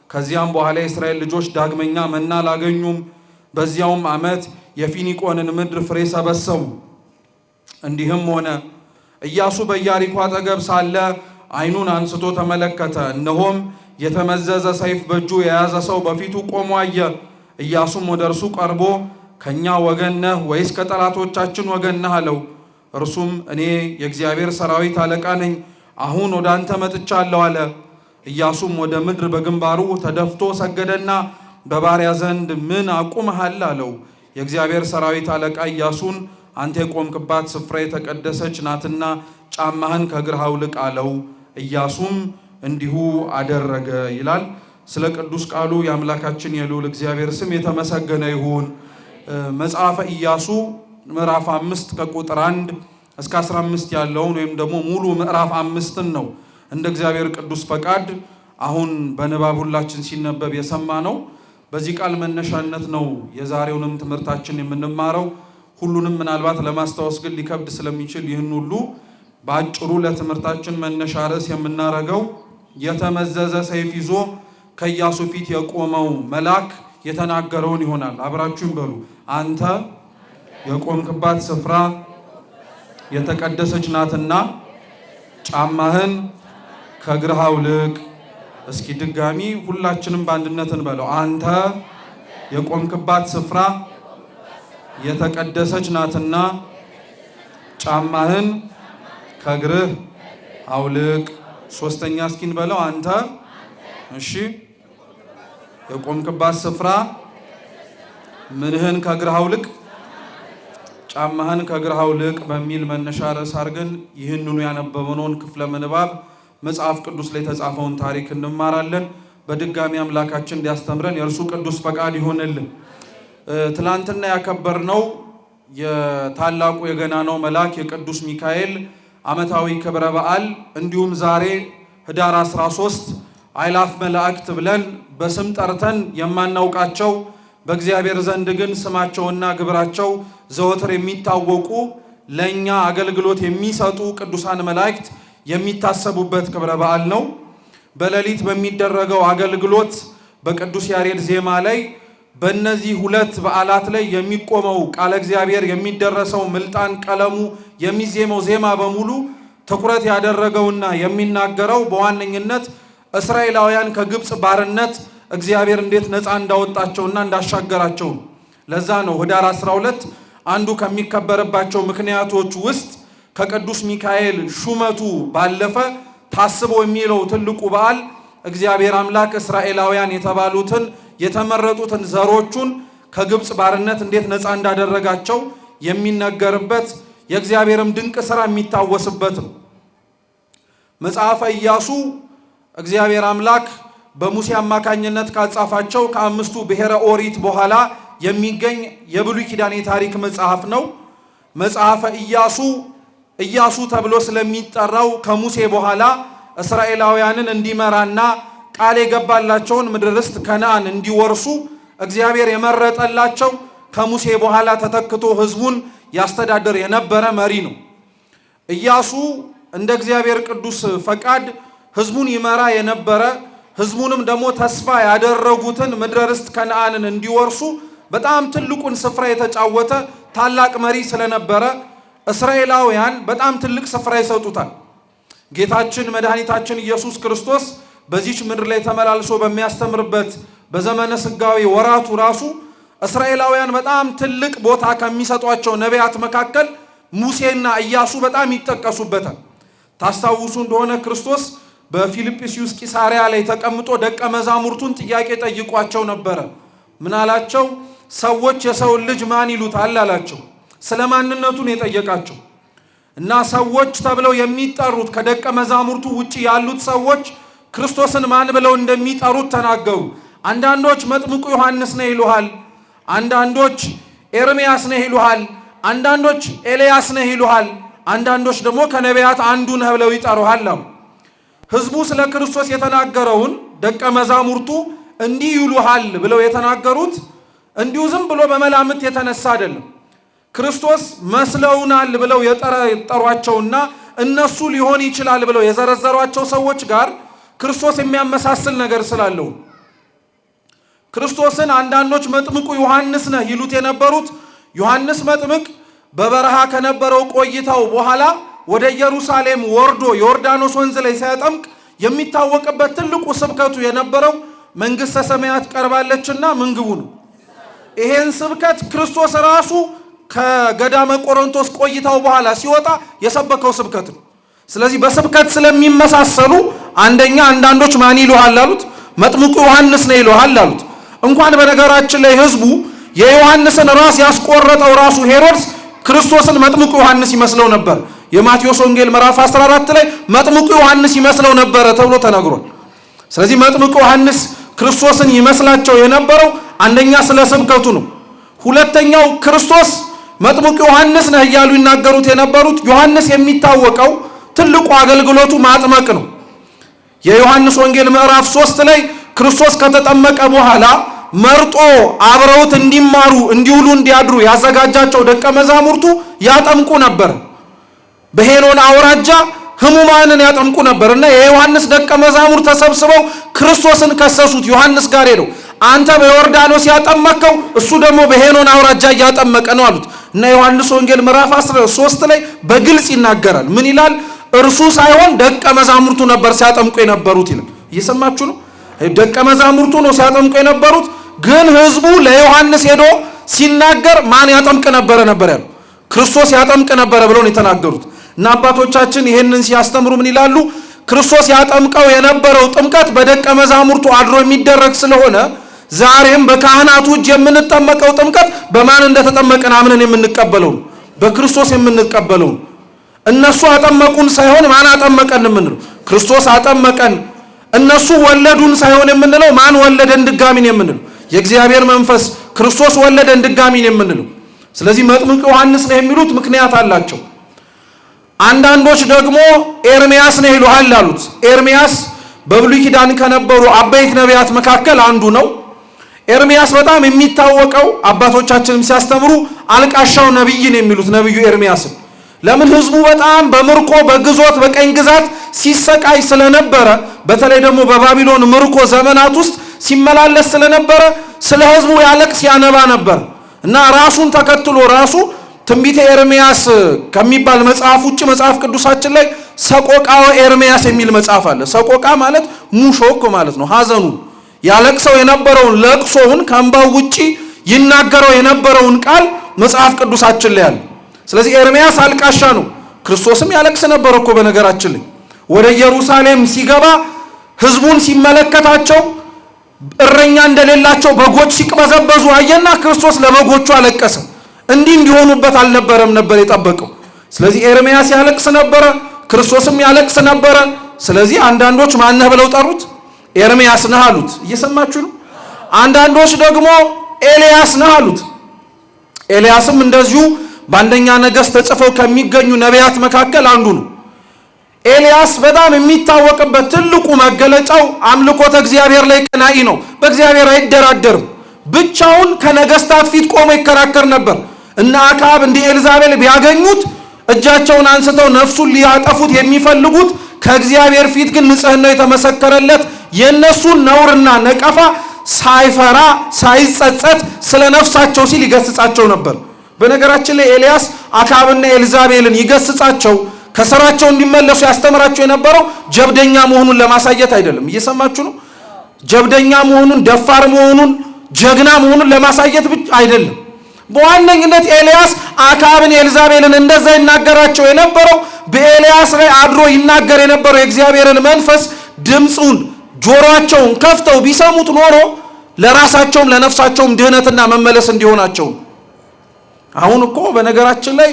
ከዚያም በኋላ የእስራኤል ልጆች ዳግመኛ መና አላገኙም። በዚያውም ዓመት የፊኒቆንን ምድር ፍሬ ሰበሰቡ። እንዲህም ሆነ ኢያሱ በኢያሪኮ አጠገብ ሳለ ዓይኑን አንስቶ ተመለከተ። እነሆም የተመዘዘ ሰይፍ በእጁ የያዘ ሰው በፊቱ ቆሞ አየ። ኢያሱም ወደ እርሱ ቀርቦ ከእኛ ወገን ነህ ወይስ ከጠላቶቻችን ወገን ነህ አለው። እርሱም እኔ የእግዚአብሔር ሰራዊት አለቃ ነኝ፣ አሁን ወደ አንተ መጥቻለሁ አለ። ኢያሱም ወደ ምድር በግንባሩ ተደፍቶ ሰገደና በባሪያ ዘንድ ምን አቁመሃል አለው። የእግዚአብሔር ሰራዊት አለቃ ኢያሱን አንተ የቆምክባት ስፍራ የተቀደሰች ናትና ጫማህን ከእግርህ አውልቅ አለው። ኢያሱም እንዲሁ አደረገ ይላል። ስለ ቅዱስ ቃሉ የአምላካችን የልዑል እግዚአብሔር ስም የተመሰገነ ይሁን። መጽሐፈ ኢያሱ ምዕራፍ 5 ከቁጥር 1 እስከ 15 ያለውን ወይም ደግሞ ሙሉ ምዕራፍ 5ን ነው እንደ እግዚአብሔር ቅዱስ ፈቃድ አሁን በንባብ ሁላችን ሲነበብ የሰማ ነው። በዚህ ቃል መነሻነት ነው የዛሬውንም ትምህርታችን የምንማረው። ሁሉንም ምናልባት ለማስታወስ ግን ሊከብድ ስለሚችል ይህን ሁሉ በአጭሩ ለትምህርታችን መነሻ ርዕስ የምናረገው የተመዘዘ ሰይፍ ይዞ ከኢያሱ ፊት የቆመው መልአክ የተናገረውን ይሆናል። አብራችሁን በሉ። አንተ የቆምክባት ስፍራ የተቀደሰች ናትና ጫማህን ከእግርህ አውልቅ። እስኪ ድጋሚ ሁላችንም በአንድነት እንበለው። አንተ የቆምክባት ስፍራ የተቀደሰች ናትና ጫማህን ከእግርህ አውልቅ። ሶስተኛ እስኪ እንበለው። አንተ እሺ የቆምክባት ስፍራ ምንህን ከእግርህ አውልቅ፣ ጫማህን ከእግርህ አውልቅ በሚል መነሻ ርዕስ አድርገን ይህንኑ ያነበብነውን ክፍለ ምንባብ መጽሐፍ ቅዱስ ላይ የተጻፈውን ታሪክ እንማራለን። በድጋሚ አምላካችን እንዲያስተምረን የእርሱ ቅዱስ ፈቃድ ይሆንልን። ትላንትና ያከበርነው የታላቁ የገናናው መልአክ የቅዱስ ሚካኤል ዓመታዊ ክብረ በዓል እንዲሁም ዛሬ ህዳር 13 አእላፍ መላእክት ብለን በስም ጠርተን የማናውቃቸው በእግዚአብሔር ዘንድ ግን ስማቸውና ግብራቸው ዘወትር የሚታወቁ ለእኛ አገልግሎት የሚሰጡ ቅዱሳን መላእክት የሚታሰቡበት ክብረ በዓል ነው። በሌሊት በሚደረገው አገልግሎት በቅዱስ ያሬድ ዜማ ላይ በእነዚህ ሁለት በዓላት ላይ የሚቆመው ቃለ እግዚአብሔር የሚደረሰው ምልጣን ቀለሙ የሚዜመው ዜማ በሙሉ ትኩረት ያደረገውና የሚናገረው በዋነኝነት እስራኤላውያን ከግብፅ ባርነት እግዚአብሔር እንዴት ነፃ እንዳወጣቸውና እንዳሻገራቸው። ለዛ ነው ህዳር 12 አንዱ ከሚከበርባቸው ምክንያቶች ውስጥ ከቅዱስ ሚካኤል ሹመቱ ባለፈ ታስቦ የሚለው ትልቁ በዓል እግዚአብሔር አምላክ እስራኤላውያን የተባሉትን የተመረጡትን ዘሮቹን ከግብፅ ባርነት እንዴት ነፃ እንዳደረጋቸው የሚነገርበት የእግዚአብሔርም ድንቅ ሥራ የሚታወስበት ነው። መጽሐፈ ኢያሱ እግዚአብሔር አምላክ በሙሴ አማካኝነት ካጻፋቸው ከአምስቱ ብሔረ ኦሪት በኋላ የሚገኝ የብሉይ ኪዳን የታሪክ መጽሐፍ ነው። መጽሐፈ ኢያሱ ተብሎ ስለሚጠራው ከሙሴ በኋላ እስራኤላውያንን እንዲመራና ቃል የገባላቸውን ምድረ ርስት ከነዓን እንዲወርሱ እግዚአብሔር የመረጠላቸው ከሙሴ በኋላ ተተክቶ ሕዝቡን ያስተዳድር የነበረ መሪ ነው። ኢያሱ እንደ እግዚአብሔር ቅዱስ ፈቃድ ህዝቡን ይመራ የነበረ ህዝቡንም ደግሞ ተስፋ ያደረጉትን ምድረ ርስት ከነዓንን እንዲወርሱ በጣም ትልቁን ስፍራ የተጫወተ ታላቅ መሪ ስለነበረ እስራኤላውያን በጣም ትልቅ ስፍራ ይሰጡታል። ጌታችን መድኃኒታችን ኢየሱስ ክርስቶስ በዚች ምድር ላይ ተመላልሶ በሚያስተምርበት በዘመነ ስጋዊ ወራቱ ራሱ እስራኤላውያን በጣም ትልቅ ቦታ ከሚሰጧቸው ነቢያት መካከል ሙሴና ኢያሱ በጣም ይጠቀሱበታል። ታስታውሱ እንደሆነ ክርስቶስ በፊልጵስዩስ ቂሳሪያ ላይ ተቀምጦ ደቀ መዛሙርቱን ጥያቄ ጠይቋቸው ነበረ። ምን አላቸው? ሰዎች የሰውን ልጅ ማን ይሉታል አላቸው። ስለ ማንነቱን የጠየቃቸው እና ሰዎች ተብለው የሚጠሩት ከደቀ መዛሙርቱ ውጪ ያሉት ሰዎች ክርስቶስን ማን ብለው እንደሚጠሩት ተናገሩ። አንዳንዶች መጥምቁ ዮሐንስ ነው ይሉሃል፣ አንዳንዶች ኤርምያስ ነው ይሉሃል፣ አንዳንዶች ኤልያስ ነው ይሉሃል፣ አንዳንዶች ደግሞ ከነቢያት አንዱ ነህ ብለው ይጠሩሃል። ህዝቡ ስለ ክርስቶስ የተናገረውን ደቀ መዛሙርቱ እንዲህ ይሉሃል ብለው የተናገሩት እንዲሁ ዝም ብሎ በመላምት የተነሳ አይደለም። ክርስቶስ መስለውናል ብለው የጠሯቸውና እነሱ ሊሆን ይችላል ብለው የዘረዘሯቸው ሰዎች ጋር ክርስቶስ የሚያመሳስል ነገር ስላለው ክርስቶስን አንዳንዶች መጥምቁ ዮሐንስ ነህ ይሉት የነበሩት ዮሐንስ መጥምቅ በበረሃ ከነበረው ቆይታው በኋላ ወደ ኢየሩሳሌም ወርዶ ዮርዳኖስ ወንዝ ላይ ሲያጠምቅ የሚታወቅበት ትልቁ ስብከቱ የነበረው መንግሥተ ሰማያት ቀርባለችና ምን ግቡ ነው። ይሄን ስብከት ክርስቶስ ራሱ ከገዳመ ቆሮንቶስ ቆይታው በኋላ ሲወጣ የሰበከው ስብከት ነው። ስለዚህ በስብከት ስለሚመሳሰሉ አንደኛ አንዳንዶች ማን ይሉሃል አሉት? መጥምቁ ዮሐንስ ነው ይሉሃል አሉት። እንኳን በነገራችን ላይ ህዝቡ የዮሐንስን ራስ ያስቆረጠው ራሱ ሄሮድስ ክርስቶስን መጥምቁ ዮሐንስ ይመስለው ነበር። የማቴዎስ ወንጌል ምዕራፍ 14 ላይ መጥምቁ ዮሐንስ ይመስለው ነበር ተብሎ ተነግሯል። ስለዚህ መጥምቁ ዮሐንስ ክርስቶስን ይመስላቸው የነበረው አንደኛ ስለ ስብከቱ ነው። ሁለተኛው ክርስቶስ መጥምቁ ዮሐንስ ነህ እያሉ ይናገሩት የነበሩት ዮሐንስ የሚታወቀው ትልቁ አገልግሎቱ ማጥመቅ ነው። የዮሐንስ ወንጌል ምዕራፍ 3 ላይ ክርስቶስ ከተጠመቀ በኋላ መርጦ አብረውት እንዲማሩ እንዲውሉ እንዲያድሩ ያዘጋጃቸው ደቀ መዛሙርቱ ያጠምቁ ነበር። በሄኖን አውራጃ ህሙማንን ያጠምቁ ነበርና የዮሐንስ ደቀ መዛሙርት ተሰብስበው ክርስቶስን ከሰሱት። ዮሐንስ ጋር ሄደው አንተ በዮርዳኖስ ያጠመቀው እሱ ደግሞ በሄኖን አውራጃ እያጠመቀ ነው አሉት። እና ዮሐንስ ወንጌል ምዕራፍ 13 ላይ በግልጽ ይናገራል። ምን ይላል? እርሱ ሳይሆን ደቀ መዛሙርቱ ነበር ሲያጠምቁ የነበሩት ይላል። እየሰማችሁ ነው? ደቀ መዛሙርቱ ነው ሲያጠምቁ የነበሩት። ግን ህዝቡ ለዮሐንስ ሄዶ ሲናገር ማን ያጠምቅ ነበር ያለው? ክርስቶስ ያጠምቅ ነበረ ብለው ነው የተናገሩት። እና አባቶቻችን ይሄንን ሲያስተምሩ ምን ይላሉ? ክርስቶስ ያጠምቀው የነበረው ጥምቀት በደቀ መዛሙርቱ አድሮ የሚደረግ ስለሆነ ዛሬም በካህናቱ እጅ የምንጠመቀው ጥምቀት በማን እንደተጠመቀን አምነን የምንቀበለው በክርስቶስ የምንቀበለው። እነሱ አጠመቁን ሳይሆን ማን አጠመቀን የምንለው ክርስቶስ አጠመቀን። እነሱ ወለዱን ሳይሆን የምንለው ማን ወለደን ድጋሚን የምንለው የእግዚአብሔር መንፈስ ክርስቶስ ወለደን ድጋሚን የምንለው። ስለዚህ መጥምቁ ዮሐንስ ነው የሚሉት ምክንያት አላቸው። አንዳንዶች ደግሞ ኤርምያስ ነው ይሉሃል አሉት። ኤርምያስ በብሉይ ኪዳን ከነበሩ አበይት ነቢያት መካከል አንዱ ነው። ኤርምያስ በጣም የሚታወቀው አባቶቻችንም ሲያስተምሩ አልቃሻው ነብይ ነው የሚሉት ነብዩ ኤርምያስን። ለምን? ህዝቡ በጣም በምርኮ በግዞት በቀኝ ግዛት ሲሰቃይ ስለነበረ፣ በተለይ ደግሞ በባቢሎን ምርኮ ዘመናት ውስጥ ሲመላለስ ስለነበረ ስለ ህዝቡ ያለቅስ ያነባ ነበር እና ራሱን ተከትሎ ራሱ ትንቢተ ኤርምያስ ከሚባል መጽሐፍ ውጭ መጽሐፍ ቅዱሳችን ላይ ሰቆቃወ ኤርምያስ የሚል መጽሐፍ አለ። ሰቆቃ ማለት ሙሾ እኮ ማለት ነው። ሐዘኑ ያለቅሰው የነበረውን ለቅሶውን ከእንባው ውጪ ይናገረው የነበረውን ቃል መጽሐፍ ቅዱሳችን ላይ አለ። ስለዚህ ኤርምያስ አልቃሻ ነው። ክርስቶስም ያለቅስ ነበር እኮ በነገራችን ላይ። ወደ ኢየሩሳሌም ሲገባ ህዝቡን ሲመለከታቸው እረኛ እንደሌላቸው በጎች ሲቅበዘበዙ አየና ክርስቶስ ለበጎቹ አለቀሰ። እንዲህ እንዲሆኑበት አልነበረም ነበር የጠበቀው። ስለዚህ ኤርምያስ ያለቅስ ነበረ፣ ክርስቶስም ያለቅስ ነበረ። ስለዚህ አንዳንዶች ማነህ ብለው ጠሩት? ኤርምያስ ነህ አሉት። እየሰማችሁ ነው? አንዳንዶች ደግሞ ኤልያስ ነህ አሉት። ኤልያስም እንደዚሁ በአንደኛ ነገሥት ተጽፈው ከሚገኙ ነቢያት መካከል አንዱ ነው። ኤልያስ በጣም የሚታወቅበት ትልቁ መገለጫው አምልኮተ እግዚአብሔር ላይ ቀናኢ ነው። በእግዚአብሔር አይደራደርም። ብቻውን ከነገስታት ፊት ቆሞ ይከራከር ነበር። እና አክዓብ እንደ ኤልዛቤል ቢያገኙት እጃቸውን አንስተው ነፍሱን ሊያጠፉት የሚፈልጉት ከእግዚአብሔር ፊት ግን ንጽሕናው የተመሰከረለት የነሱን ነውርና ነቀፋ ሳይፈራ ሳይጸጸት ስለ ነፍሳቸው ሲል ይገስጻቸው ነበር። በነገራችን ላይ ኤልያስ አክዓብና ኤልዛቤልን ይገስጻቸው ከሥራቸው እንዲመለሱ ያስተምራቸው የነበረው ጀብደኛ መሆኑን ለማሳየት አይደለም። እየሰማችሁ ነው? ጀብደኛ መሆኑን፣ ደፋር መሆኑን፣ ጀግና መሆኑን ለማሳየት ብቻ አይደለም። በዋነኝነት ኤልያስ አክዓብን ኤልዛቤልን እንደዛ ይናገራቸው የነበረው በኤልያስ ላይ አድሮ ይናገር የነበረው የእግዚአብሔርን መንፈስ ድምፁን ጆሮአቸውን ከፍተው ቢሰሙት ኖሮ ለራሳቸውም ለነፍሳቸውም ድህነትና መመለስ እንዲሆናቸው። አሁን እኮ በነገራችን ላይ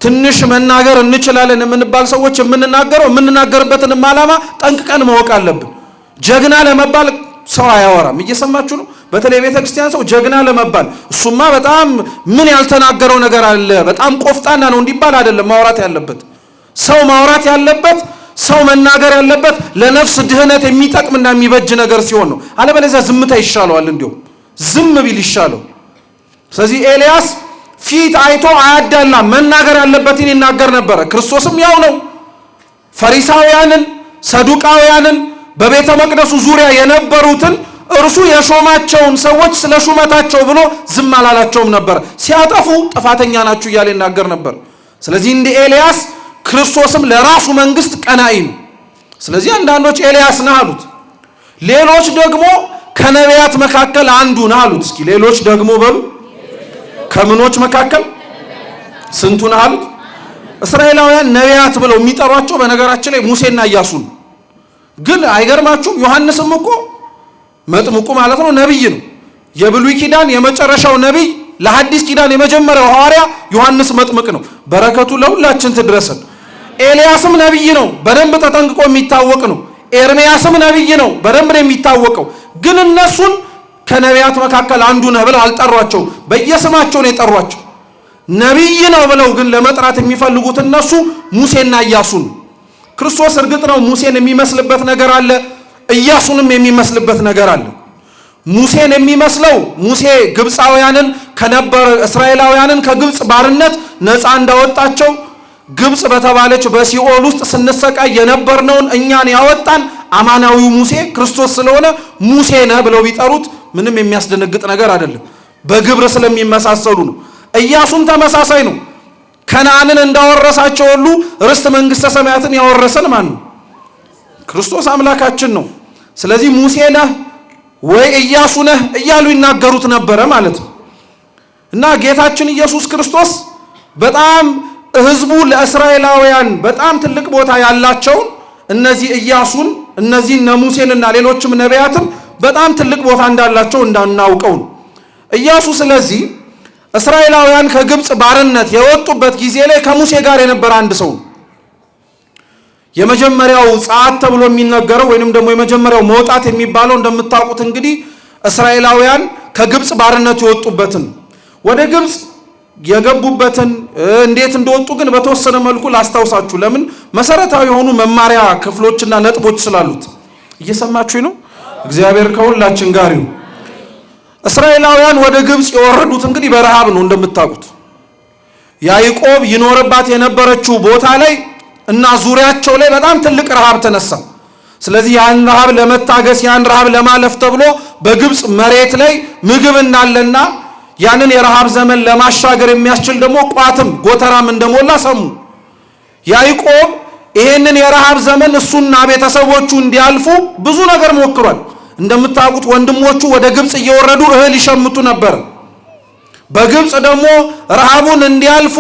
ትንሽ መናገር እንችላለን የምንባል ሰዎች የምንናገርበትንም ዓላማ ጠንቅቀን ማወቅ አለብን። ጀግና ለመባል ሰው አያወራም። እየሰማችሁ ነው? በተለይ ቤተ ክርስቲያን ሰው ጀግና ለመባል እሱማ በጣም ምን ያልተናገረው ነገር አለ በጣም ቆፍጣና ነው እንዲባል አይደለም ማውራት ያለበት። ሰው ማውራት ያለበት ሰው መናገር ያለበት ለነፍስ ድህነት የሚጠቅምና የሚበጅ ነገር ሲሆን ነው። አለበለዚያ ዝምታ ይሻለዋል፣ እንዲሁም ዝም ቢል ይሻለው። ስለዚህ ኤልያስ ፊት አይቶ አያዳላም፣ መናገር ያለበትን ይናገር ነበረ። ክርስቶስም ያው ነው። ፈሪሳውያንን ሰዱቃውያንን በቤተ መቅደሱ ዙሪያ የነበሩትን እርሱ የሾማቸውን ሰዎች ስለ ሹመታቸው ብሎ ዝም አላላቸውም ነበር። ሲያጠፉ ጥፋተኛ ናችሁ እያለ ይናገር ነበር። ስለዚህ እንደ ኤልያስ ክርስቶስም ለራሱ መንግስት ቀናኢ ነው። ስለዚህ አንዳንዶች ኤልያስ ነህ አሉት፣ ሌሎች ደግሞ ከነቢያት መካከል አንዱ ነህ አሉት። እስኪ ሌሎች ደግሞ በሉ ከምኖች መካከል ስንቱ ነህ አሉት። እስራኤላውያን ነቢያት ብለው የሚጠሯቸው በነገራችን ላይ ሙሴና ኢያሱን። ግን አይገርማችሁም? ዮሐንስም እኮ መጥምቁ ማለት ነው ነቢይ ነው። የብሉይ ኪዳን የመጨረሻው ነቢይ፣ ለሐዲስ ኪዳን የመጀመሪያው ሐዋርያ ዮሐንስ መጥምቅ ነው። በረከቱ ለሁላችን ትድረሰን። ኤልያስም ነቢይ ነው፣ በደንብ ተጠንቅቆ የሚታወቅ ነው። ኤርምያስም ነቢይ ነው፣ በደንብ ነው የሚታወቀው። ግን እነሱን ከነቢያት መካከል አንዱ ነህ ብለው አልጠሯቸው፣ በየስማቸው ነው የጠሯቸው። ነቢይ ነው ብለው ግን ለመጥራት የሚፈልጉት እነሱ ሙሴና ኢያሱን። ክርስቶስ እርግጥ ነው ሙሴን የሚመስልበት ነገር አለ፣ ኢያሱንም የሚመስልበት ነገር አለ። ሙሴን የሚመስለው ሙሴ ግብፃውያንን እስራኤላውያንን ከግብፅ ባርነት ነፃ እንዳወጣቸው ግብፅ በተባለች በሲኦል ውስጥ ስንሰቃይ የነበርነውን እኛን ያወጣን አማናዊው ሙሴ ክርስቶስ ስለሆነ ሙሴ ነህ ብለው ቢጠሩት ምንም የሚያስደነግጥ ነገር አይደለም። በግብር ስለሚመሳሰሉ ነው። ኢያሱም ተመሳሳይ ነው። ከነዓንን እንዳወረሳቸው ሁሉ ርስት መንግስተ ሰማያትን ያወረሰን ማን ነው? ክርስቶስ አምላካችን ነው። ስለዚህ ሙሴ ነህ ወይ ኢያሱ ነህ እያሉ ይናገሩት ነበረ ማለት ነው። እና ጌታችን ኢየሱስ ክርስቶስ በጣም ህዝቡ ለእስራኤላውያን በጣም ትልቅ ቦታ ያላቸውን እነዚህ ኢያሱን እነዚህ ሙሴንና ሌሎችም ነቢያትን በጣም ትልቅ ቦታ እንዳላቸው እንዳናውቀው ነው ኢያሱ። ስለዚህ እስራኤላውያን ከግብፅ ባርነት የወጡበት ጊዜ ላይ ከሙሴ ጋር የነበረ አንድ ሰው ነው። የመጀመሪያው ጸአት ተብሎ የሚነገረው ወይንም ደግሞ የመጀመሪያው መውጣት የሚባለው እንደምታውቁት እንግዲህ እስራኤላውያን ከግብፅ ባርነት የወጡበትን ወደ ግብፅ የገቡበትን እንዴት እንደወጡ ግን በተወሰነ መልኩ ላስታውሳችሁ። ለምን መሰረታዊ የሆኑ መማሪያ ክፍሎችና ነጥቦች ስላሉት። እየሰማችሁ ነው? እግዚአብሔር ከሁላችን ጋር ይሁን። እስራኤላውያን ወደ ግብፅ የወረዱት እንግዲህ በረሃብ ነው እንደምታውቁት። ያዕቆብ ይኖርባት የነበረችው ቦታ ላይ እና ዙሪያቸው ላይ በጣም ትልቅ ረሃብ ተነሳ። ስለዚህ ያን ረሃብ ለመታገስ ያን ረሃብ ለማለፍ ተብሎ በግብፅ መሬት ላይ ምግብ እንዳለና ያንን የረሃብ ዘመን ለማሻገር የሚያስችል ደግሞ ቋትም ጎተራም እንደሞላ ሰሙ። ያዕቆብ ይሄንን የረሃብ ዘመን እሱና ቤተሰቦቹ እንዲያልፉ ብዙ ነገር ሞክሯል። እንደምታውቁት ወንድሞቹ ወደ ግብፅ እየወረዱ እህል ይሸምቱ ነበር። በግብፅ ደግሞ ረሃቡን እንዲያልፉ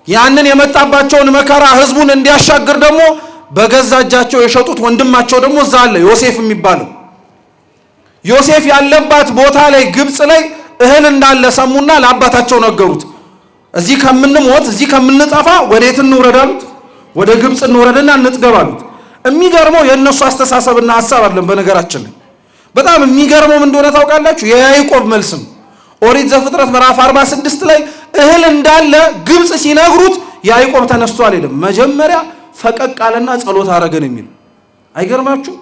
ያንን የመጣባቸውን መከራ ህዝቡን እንዲያሻግር ደግሞ በገዛ እጃቸው የሸጡት ወንድማቸው ደግሞ እዛ አለ፣ ዮሴፍ የሚባለው። ዮሴፍ ያለባት ቦታ ላይ ግብፅ ላይ እህል እንዳለ ሰሙና ለአባታቸው ነገሩት። እዚህ ከምንሞት እዚህ ከምንጠፋ ወዴት እንውረድ አሉት። ወደ ግብፅ እንውረድና እንጥገብ አሉት። የሚገርመው የእነሱ አስተሳሰብና ሐሳብ አለን። በነገራችን ላይ በጣም የሚገርመው ምን እንደሆነ ታውቃላችሁ? የያዕቆብ መልስም ኦሪት ዘፍጥረት ምዕራፍ 46 ላይ እህል እንዳለ ግብፅ ሲነግሩት ያዕቆብ ተነስቶ አልሄደም። መጀመሪያ ፈቀቅ አለና ጸሎት አረገን የሚል አይገርማችሁ?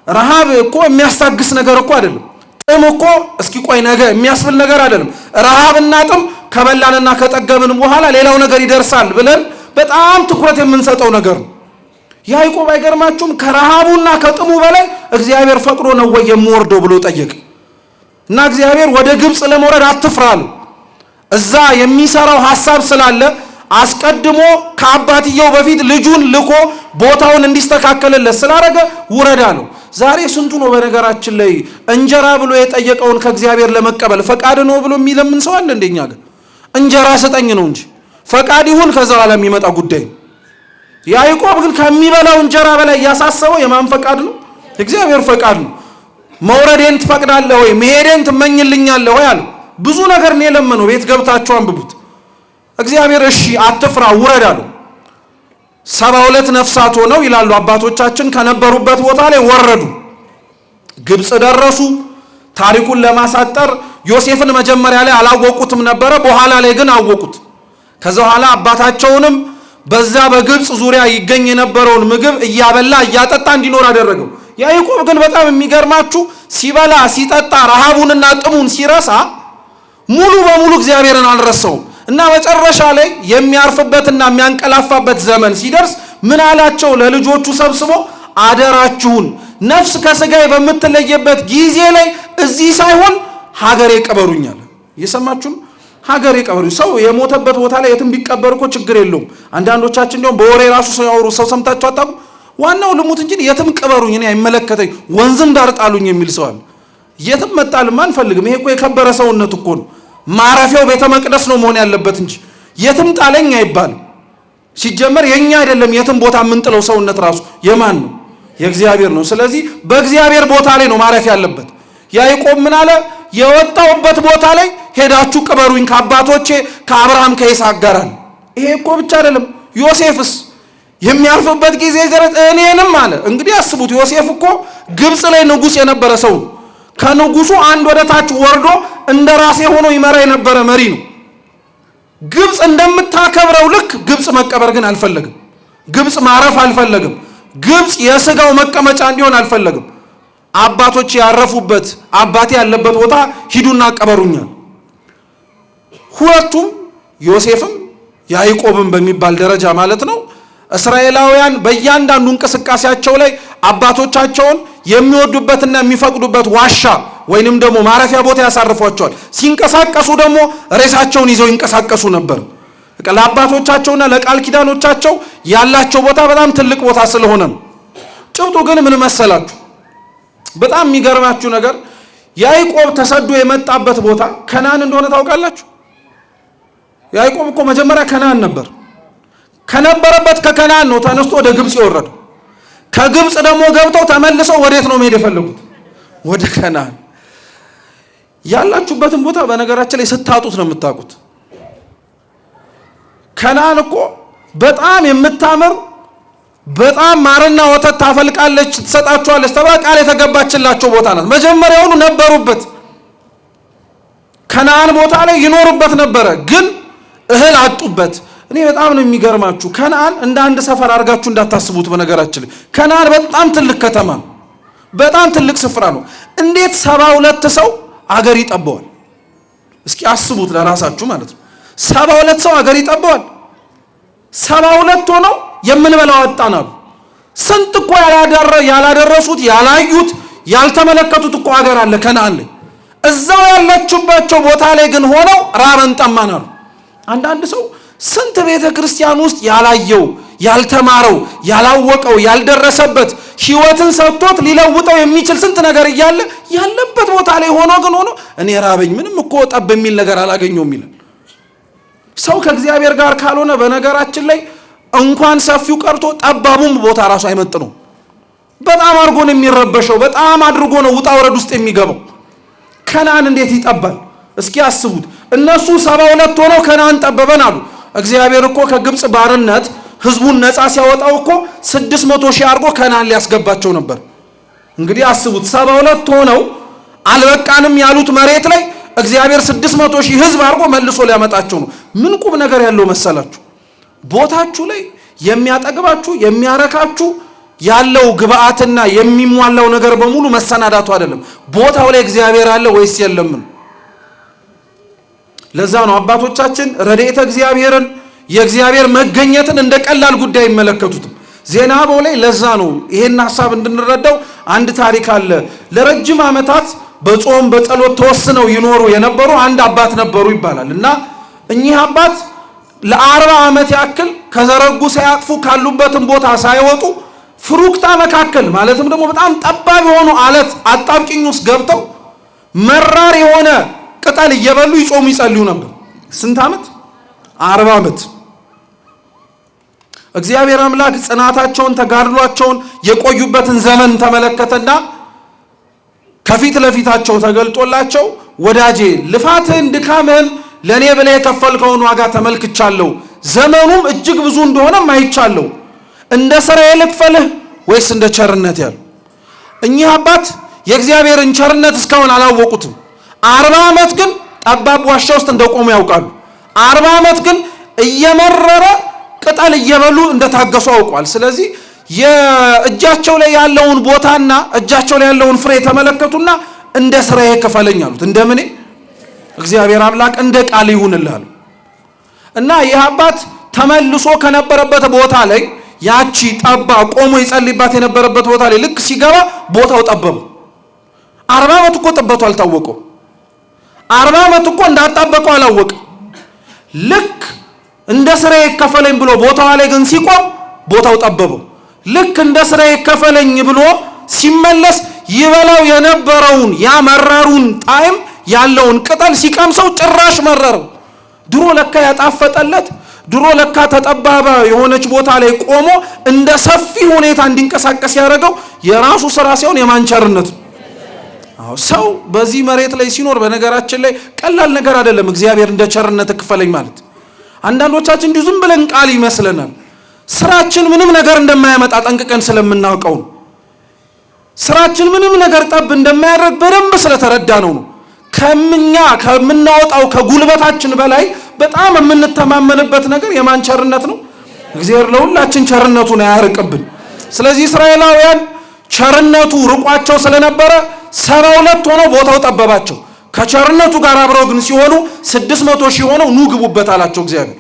ረሃብ እኮ የሚያስታግስ ነገር እኮ አይደለም። ጥም እኮ እስኪ ቆይ ነገ የሚያስብል ነገር አይደለም። ረሃብና ጥም ከበላንና ከጠገብን በኋላ ሌላው ነገር ይደርሳል ብለን በጣም ትኩረት የምንሰጠው ነገር ነው። ያዕቆብ አይገርማችሁም? ከረሃቡና ከጥሙ በላይ እግዚአብሔር ፈቅዶ ነው ወይ የምወርደው ብሎ ጠየቀ። እና እግዚአብሔር ወደ ግብፅ ለመውረድ አትፍራሉ። እዛ የሚሰራው ሐሳብ ስላለ አስቀድሞ ከአባትየው በፊት ልጁን ልኮ ቦታውን እንዲስተካከልለት ስላደረገ ውረድ አለው። ዛሬ ስንቱ ነው በነገራችን ላይ እንጀራ ብሎ የጠየቀውን ከእግዚአብሔር ለመቀበል ፈቃድ ነው ብሎ የሚለምን ሰው አለ? እንደኛ ጋር እንጀራ ስጠኝ ነው እንጂ ፈቃድ ይሁን ከዛ በኋላ የሚመጣ ጉዳይ ነው። ያዕቆብ ግን ከሚበላው እንጀራ በላይ ያሳሰበው የማን ፈቃድ ነው? እግዚአብሔር ፈቃድ ነው። መውረዴን ትፈቅዳለህ ወይ? መሄዴን ትመኝልኛለህ ወይ አለ። ብዙ ነገር ነው የለመነው። ቤት ገብታችሁ አንብቡት። እግዚአብሔር እሺ አትፍራ ውረድ አለው። 72 ነፍሳት ሆነው ይላሉ አባቶቻችን ከነበሩበት ቦታ ላይ ወረዱ። ግብፅ ደረሱ። ታሪኩን ለማሳጠር ዮሴፍን መጀመሪያ ላይ አላወቁትም ነበረ፣ በኋላ ላይ ግን አወቁት። ከዛ በኋላ አባታቸውንም በዛ በግብፅ ዙሪያ ይገኝ የነበረውን ምግብ እያበላ እያጠጣ እንዲኖር አደረገው። ያዕቆብ ግን በጣም የሚገርማችሁ ሲበላ ሲጠጣ ረሃቡንና ጥሙን ሲረሳ ሙሉ በሙሉ እግዚአብሔርን አልረሳውም። እና መጨረሻ ላይ የሚያርፍበትና የሚያንቀላፋበት ዘመን ሲደርስ ምን አላቸው? ለልጆቹ ሰብስቦ አደራችሁን ነፍስ ከስጋዬ በምትለየበት ጊዜ ላይ እዚህ ሳይሆን ሀገሬ ቀበሩኛል። እየሰማችሁ ነው? ሀገሬ ቀበሩኝ። ሰው የሞተበት ቦታ ላይ የትም ቢቀበር እኮ ችግር የለውም። አንዳንዶቻችን እንዲያውም በወሬ ራሱ ሰው ያወሩ ሰው ሰምታችሁ አታውቁም? ዋናው ልሙት እንጂ የትም ቅበሩኝ እኔ አይመለከተኝ ወንዝም ዳር ጣሉኝ የሚል ሰው አለ። የትም መጣልም አንፈልግም። ይሄ እኮ የከበረ ሰውነት እኮ ነው። ማረፊያው ቤተ መቅደስ ነው መሆን ያለበት እንጂ የትም ጣለኝ አይባልም። ሲጀመር የኛ አይደለም የትም ቦታ የምንጥለው ሰውነት ራሱ የማን ነው? የእግዚአብሔር ነው። ስለዚህ በእግዚአብሔር ቦታ ላይ ነው ማረፍ ያለበት። ያዕቆብ ምን አለ? የወጣውበት ቦታ ላይ ሄዳችሁ ቅበሩኝ ከአባቶቼ ከአብርሃም ከይስሐቅ ጋር አለ። ይሄ እኮ ብቻ አይደለም። ዮሴፍስ የሚያርፍበት ጊዜ ድረስ እኔንም አለ። እንግዲህ አስቡት፣ ዮሴፍ እኮ ግብፅ ላይ ንጉሥ የነበረ ሰው ነው። ከንጉሱ አንድ ወደ ታች ወርዶ እንደ ራሴ ሆኖ ይመራ የነበረ መሪ ነው። ግብፅ እንደምታከብረው ልክ ግብፅ መቀበር ግን አልፈለግም። ግብፅ ማረፍ አልፈለግም። ግብፅ የስጋው መቀመጫ እንዲሆን አልፈለግም። አባቶች ያረፉበት አባቴ ያለበት ቦታ ሂዱና ቀበሩኛል። ሁለቱም ዮሴፍም ያዕቆብም በሚባል ደረጃ ማለት ነው እስራኤላውያን በእያንዳንዱ እንቅስቃሴያቸው ላይ አባቶቻቸውን የሚወዱበትና የሚፈቅዱበት ዋሻ ወይንም ደግሞ ማረፊያ ቦታ ያሳርፏቸዋል። ሲንቀሳቀሱ ደግሞ ሬሳቸውን ይዘው ይንቀሳቀሱ ነበር። ለአባቶቻቸውና ለቃል ኪዳኖቻቸው ያላቸው ቦታ በጣም ትልቅ ቦታ ስለሆነ ነው። ጭብጡ ግን ምን መሰላችሁ? በጣም የሚገርማችሁ ነገር ያዕቆብ ተሰዶ የመጣበት ቦታ ከነዓን እንደሆነ ታውቃላችሁ? ያዕቆብ እኮ መጀመሪያ ከነዓን ነበር። ከነበረበት ከከነዓን ነው ተነስቶ ወደ ግብፅ የወረደው። ከግብፅ ደግሞ ገብተው ተመልሰው ወዴት ነው መሄድ የፈለጉት? ወደ ከነዓን። ያላችሁበትን ቦታ በነገራችን ላይ ስታጡት ነው የምታውቁት። ከነዓን እኮ በጣም የምታምር በጣም ማርና ወተት ታፈልቃለች ትሰጣቸዋለች ተብላ ቃል የተገባችላቸው ቦታ ናት። መጀመሪያውኑ ነበሩበት። ከነዓን ቦታ ላይ ይኖሩበት ነበረ፣ ግን እህል አጡበት። እኔ በጣም ነው የሚገርማችሁ። ከነዓን እንደ አንድ ሰፈር አድርጋችሁ እንዳታስቡት። በነገራችን ላይ ከነዓን በጣም ትልቅ ከተማ ነው፣ በጣም ትልቅ ስፍራ ነው። እንዴት 72 ሰው አገር ይጠበዋል? እስኪ አስቡት ለራሳችሁ ማለት ነው። 72 ሰው አገር ይጠበዋል። 72 ሆነው የምንበላው አጣን አሉ። ስንት እኮ ያላደረሱት ያላዩት ያልተመለከቱት እኮ አገር አለ ከነዓን ላይ። እዛው ያለችባቸው ቦታ ላይ ግን ሆነው ራበን ጠማን አሉ። አንዳንድ ሰው ስንት ቤተ ክርስቲያን ውስጥ ያላየው ያልተማረው ያላወቀው ያልደረሰበት ሕይወትን ሰጥቶት ሊለውጠው የሚችል ስንት ነገር እያለ ያለበት ቦታ ላይ ሆኖ ግን ሆኖ እኔ ራበኝ ምንም እኮ ጠብ የሚል ነገር አላገኘውም ይላል። ሰው ከእግዚአብሔር ጋር ካልሆነ በነገራችን ላይ እንኳን ሰፊው ቀርቶ ጠባቡም ቦታ ራሱ አይመጥነው። በጣም አድርጎ ነው የሚረበሸው። በጣም አድርጎ ነው ውጣ ወረድ ውስጥ የሚገባው። ከነዓን እንዴት ይጠባል? እስኪ አስቡት። እነሱ 72 ሆነው ከነዓን ጠበበን አሉ። እግዚአብሔር እኮ ከግብፅ ባርነት ህዝቡን ነፃ ሲያወጣው እኮ 600 ሺህ አድርጎ ከነዓን ሊያስገባቸው ነበር። እንግዲህ አስቡት 72 ሆነው አልበቃንም ያሉት መሬት ላይ እግዚአብሔር 600 ሺህ ህዝብ አድርጎ መልሶ ሊያመጣቸው ነው። ምን ቁም ነገር ያለው መሰላችሁ? ቦታችሁ ላይ የሚያጠግባችሁ የሚያረካችሁ ያለው ግብአትና የሚሟላው ነገር በሙሉ መሰናዳቱ አይደለም። ቦታው ላይ እግዚአብሔር አለ ወይስ የለም? ለዛ ነው አባቶቻችን ረድኤተ እግዚአብሔርን የእግዚአብሔር መገኘትን እንደ ቀላል ጉዳይ ይመለከቱትም። ዜና አበው ላይ ለዛ ነው ይሄን ሐሳብ እንድንረዳው አንድ ታሪክ አለ። ለረጅም ዓመታት በጾም በጸሎት ተወስነው ይኖሩ የነበሩ አንድ አባት ነበሩ ይባላል እና እኚህ አባት ለ40 ዓመት ያክል ከዘረጉ ሳያጥፉ ካሉበትም ቦታ ሳይወጡ ፍሩክታ መካከል ማለትም ደግሞ በጣም ጠባብ የሆኑ አለት አጣብቂኝ ውስጥ ገብተው መራር የሆነ ቅጠል እየበሉ ይጾሙ ይጸልዩ ነበር። ስንት ዓመት? 40 ዓመት። እግዚአብሔር አምላክ ጽናታቸውን ተጋድሏቸውን የቆዩበትን ዘመን ተመለከተና ከፊት ለፊታቸው ተገልጦላቸው ወዳጄ ልፋትህን ድካምህን ለኔ ብለህ የከፈልከውን ዋጋ ተመልክቻለሁ፣ ዘመኑም እጅግ ብዙ እንደሆነም አይቻለሁ። እንደ ስራዬ ልክፈልህ ወይስ እንደ ቸርነት ያለው? እኚህ አባት የእግዚአብሔርን ቸርነት እስካሁን አላወቁትም። 40 ዓመት ግን ጠባብ ዋሻ ውስጥ እንደቆሙ ያውቃሉ። 40 ዓመት ግን እየመረረ ቅጠል እየበሉ እንደታገሱ አውቋል። ስለዚህ የእጃቸው ላይ ያለውን ቦታና እጃቸው ላይ ያለውን ፍሬ ተመለከቱና እንደ ስራዬ ክፈለኝ አሉት። እንደምን? እግዚአብሔር አምላክ እንደ ቃል ይሁንልሃል። እና ይህ አባት ተመልሶ ከነበረበት ቦታ ላይ ያቺ ጠባ ቆሞ ይጸልይባት የነበረበት ቦታ ላይ ልክ ሲገባ ቦታው ጠበበ። 40 ዓመት እኮ ጥበቱ አልታወቀው። 40 ዓመት እኮ እንዳጣበቀው አላወቀ። ልክ እንደ ስራዬ ይከፈለኝ ብሎ ቦታው ላይ ግን ሲቆም ቦታው ጠበበው። ልክ እንደ ስራዬ ይከፈለኝ ብሎ ሲመለስ ይበላው የነበረውን ያ መራሩን ጣዕም ያለውን ቅጠል ሲቀምሰው ጭራሽ መረረው። ድሮ ለካ ያጣፈጠለት ድሮ ለካ ተጠባባ የሆነች ቦታ ላይ ቆሞ እንደ ሰፊ ሁኔታ እንዲንቀሳቀስ ያደረገው የራሱ ስራ ሳይሆን የማንቸርነት ነው። ሰው በዚህ መሬት ላይ ሲኖር በነገራችን ላይ ቀላል ነገር አይደለም። እግዚአብሔር እንደ ቸርነት ክፈለኝ ማለት አንዳንዶቻችን እንዲሁ ዝም ብለን ቃል ይመስለናል። ስራችን ምንም ነገር እንደማያመጣ ጠንቅቀን ስለምናውቀው ነው። ስራችን ምንም ነገር ጠብ እንደማያደርግ በደንብ ስለተረዳ ነው። ከምናወጣው ከጉልበታችን በላይ በጣም የምንተማመንበት ነገር የማን ቸርነት ነው? እግዚአብሔር ለሁላችን ቸርነቱን አያርቅብን። ስለዚህ እስራኤላውያን ቸርነቱ ርቋቸው ስለነበረ 72 ሆነው ቦታው ጠበባቸው። ከቸርነቱ ጋር አብረው ግን ሲሆኑ 600 ሺህ ሆነው ኑ ግቡበት አላቸው እግዚአብሔር።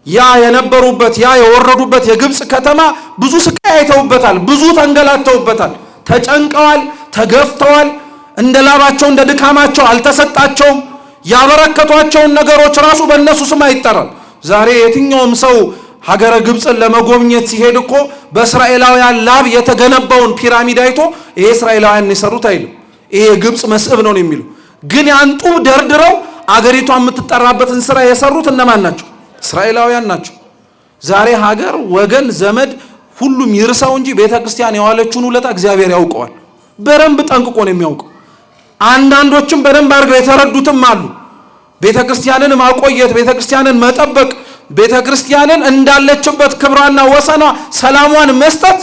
ያ የነበሩበት ያ የወረዱበት የግብፅ ከተማ ብዙ ስቃይ አይተውበታል፣ ብዙ ተንገላተውበታል፣ ተጨንቀዋል፣ ተገፍተዋል። እንደ ላባቸው እንደ ድካማቸው አልተሰጣቸውም። ያበረከቷቸውን ነገሮች ራሱ በእነሱ ስም አይጠራም። ዛሬ የትኛውም ሰው ሀገረ ግብፅን ለመጎብኘት ሲሄድ እኮ በእስራኤላውያን ላብ የተገነባውን ፒራሚድ አይቶ ይሄ እስራኤላውያን የሰሩት አይልም፣ ይሄ የግብፅ መስህብ ነው የሚሉ። ግን ያንጡ ደርድረው አገሪቷ የምትጠራበትን ስራ የሰሩት እነማን ናቸው? እስራኤላውያን ናቸው። ዛሬ ሀገር፣ ወገን፣ ዘመድ ሁሉም ይርሳው እንጂ ቤተክርስቲያን የዋለችውን ውለታ እግዚአብሔር ያውቀዋል። በደንብ ጠንቅቆ ነው የሚያውቀው። አንዳንዶችም በደንብ አድርገው የተረዱትም አሉ። ቤተክርስቲያንን ማቆየት፣ ቤተክርስቲያንን መጠበቅ፣ ቤተክርስቲያንን እንዳለችበት ክብሯና ወሰኗ ሰላሟን መስጠት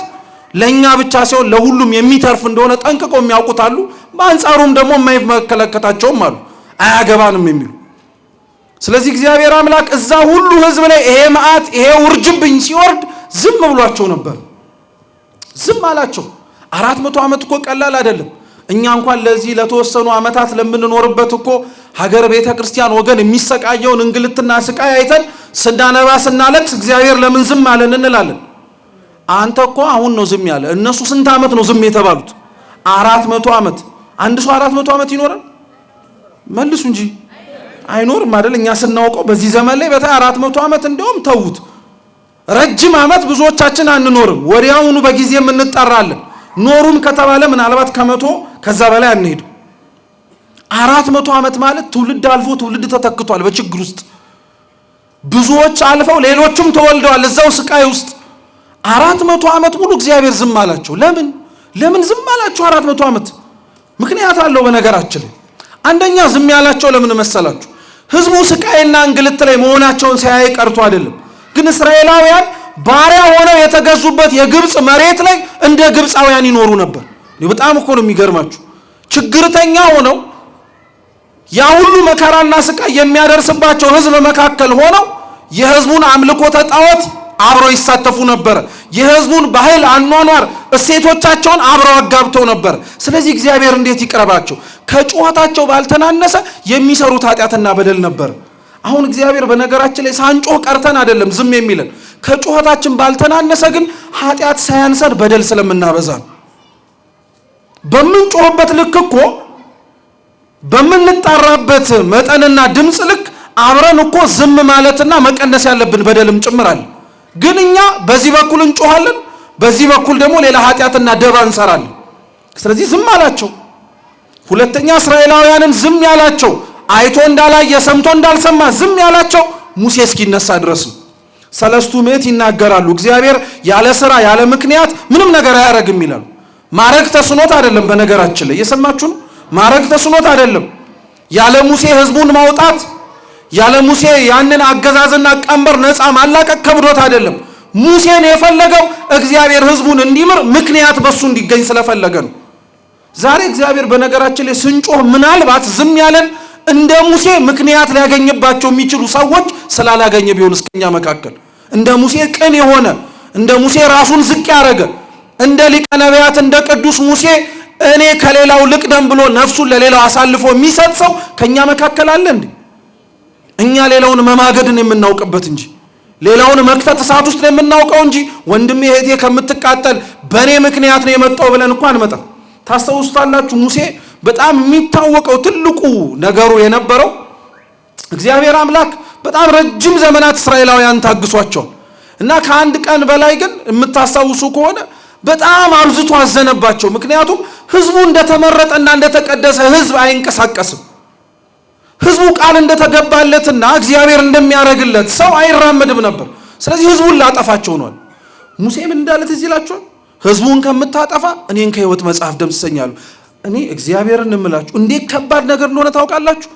ለኛ ብቻ ሳይሆን ለሁሉም የሚተርፍ እንደሆነ ጠንቅቀው የሚያውቁት አሉ። በአንጻሩም ደግሞ የማይመለከታቸውም አሉ፣ አያገባንም የሚሉ። ስለዚህ እግዚአብሔር አምላክ እዛ ሁሉ ህዝብ ላይ ይሄ መዓት ይሄ ውርጅብኝ ሲወርድ ዝም ብሏቸው ነበር። ዝም አላቸው። 400 ዓመት እኮ ቀላል አይደለም። እኛ እንኳን ለዚህ ለተወሰኑ ዓመታት ለምንኖርበት እኮ ሀገር ቤተ ክርስቲያን ወገን የሚሰቃየውን እንግልትና ስቃይ አይተን ስናነባ ስናለቅስ እግዚአብሔር ለምን ዝም አለን እንላለን። አንተ እኮ አሁን ነው ዝም ያለ። እነሱ ስንት ዓመት ነው ዝም የተባሉት? 400 ዓመት። አንድ ሰው 400 ዓመት ይኖራል? መልሱ እንጂ አይኖርም አይደል? እኛ ስናውቀው በዚህ ዘመን ላይ በታ 400 ዓመት እንደውም ተውት። ረጅም ዓመት ብዙዎቻችን አንኖርም። ወዲያውኑ በጊዜም እንጠራለን። ኖሩም ከተባለ ምናልባት ከ100 ከዛ በላይ አንሄድም። 400 ዓመት ማለት ትውልድ አልፎ ትውልድ ተተክቷል። በችግር ውስጥ ብዙዎች አልፈው ሌሎችም ተወልደዋል እዛው ስቃይ ውስጥ። 400 ዓመት ሙሉ እግዚአብሔር ዝም አላቸው። ለምን ዝም አላቸው 400 ዓመት? ምክንያት አለው። በነገራችን ላይ አንደኛ ዝም ያላቸው ለምን መሰላችሁ? ህዝቡ ስቃይና እንግልት ላይ መሆናቸውን ሳያይ ቀርቶ አይደለም። ግን እስራኤላውያን ባሪያ ሆነው የተገዙበት የግብፅ መሬት ላይ እንደ ግብፃውያን ይኖሩ ነበር። በጣም እኮ ነው የሚገርማችሁ። ችግርተኛ ሆነው ያ ሁሉ መከራና ስቃይ የሚያደርስባቸው ህዝብ መካከል ሆነው የህዝቡን አምልኮተ ጣዖት አብረው ይሳተፉ ነበር። የህዝቡን ባህል፣ አኗኗር፣ እሴቶቻቸውን አብረው አጋብተው ነበር። ስለዚህ እግዚአብሔር እንዴት ይቅረባቸው? ከጨዋታቸው ባልተናነሰ የሚሰሩት ኃጢአትና በደል ነበር። አሁን እግዚአብሔር በነገራችን ላይ ሳንጮህ ቀርተን አይደለም ዝም የሚለን፣ ከጩኸታችን ባልተናነሰ ግን ኃጢአት ሳያንሰን በደል ስለምናበዛ ነው። በምንጮህበት ልክ እኮ በምንጣራበት መጠንና ድምፅ ልክ አብረን እኮ ዝም ማለትና መቀነስ ያለብን በደልም ጭምራል። ግን እኛ በዚህ በኩል እንጮሃለን፣ በዚህ በኩል ደግሞ ሌላ ኃጢአትና ደባ እንሰራለን። ስለዚህ ዝም አላቸው። ሁለተኛ እስራኤላውያንን ዝም ያላቸው አይቶ እንዳላየ ሰምቶ እንዳልሰማ ዝም ያላቸው ሙሴ እስኪነሳ ድረስ ነው። ሰለስቱ ምዕት ይናገራሉ። እግዚአብሔር ያለ ስራ ያለ ምክንያት ምንም ነገር አያረግም ይላሉ። ማረግ ተስኖት አይደለም። በነገራችን ላይ እየሰማችሁ ነው። ማረግ ተስኖት አይደለም። ያለ ሙሴ ህዝቡን ማውጣት፣ ያለ ሙሴ ያንን አገዛዝና ቀንበር ነፃ ማላቀቅ ከብዶት አይደለም። ሙሴን የፈለገው እግዚአብሔር ህዝቡን እንዲምር ምክንያት በሱ እንዲገኝ ስለፈለገ ነው። ዛሬ እግዚአብሔር በነገራችን ላይ ስንጮህ ምናልባት ዝም ያለን እንደ ሙሴ ምክንያት ሊያገኝባቸው የሚችሉ ሰዎች ስላላገኘ ቢሆን እስከኛ መካከል እንደ ሙሴ ቅን የሆነ እንደ ሙሴ ራሱን ዝቅ ያደረገ እንደ ሊቀ ነቢያት እንደ ቅዱስ ሙሴ እኔ ከሌላው ልቅደም ብሎ ነፍሱን ለሌላው አሳልፎ የሚሰጥ ሰው ከኛ መካከል አለ እንዴ? እኛ ሌላውን መማገድን የምናውቅበት እንጂ ሌላውን መክተት እሳት ውስጥ የምናውቀው እንጂ ወንድሜ እህቴ ከምትቃጠል በኔ ምክንያት ነው የመጣው ብለን እንኳን አንመጣም። ታስተውስታላችሁ ሙሴ በጣም የሚታወቀው ትልቁ ነገሩ የነበረው እግዚአብሔር አምላክ በጣም ረጅም ዘመናት እስራኤላውያን ታግሷቸው እና ከአንድ ቀን በላይ ግን የምታስታውሱ ከሆነ በጣም አብዝቶ አዘነባቸው። ምክንያቱም ህዝቡ እንደተመረጠና እንደተቀደሰ ህዝብ አይንቀሳቀስም። ህዝቡ ቃል እንደተገባለትና እግዚአብሔር እንደሚያደርግለት ሰው አይራመድም ነበር። ስለዚህ ህዝቡን ላጠፋቸው ነው። ሙሴ ምን እንዳለ ትዝ ይላችኋል? ህዝቡን ከምታጠፋ እኔን ከህይወት መጽሐፍ ደምስሰኛለሁ። እኔ እግዚአብሔርን እምላችሁ እንዴት ከባድ ነገር እንደሆነ ታውቃላችሁ?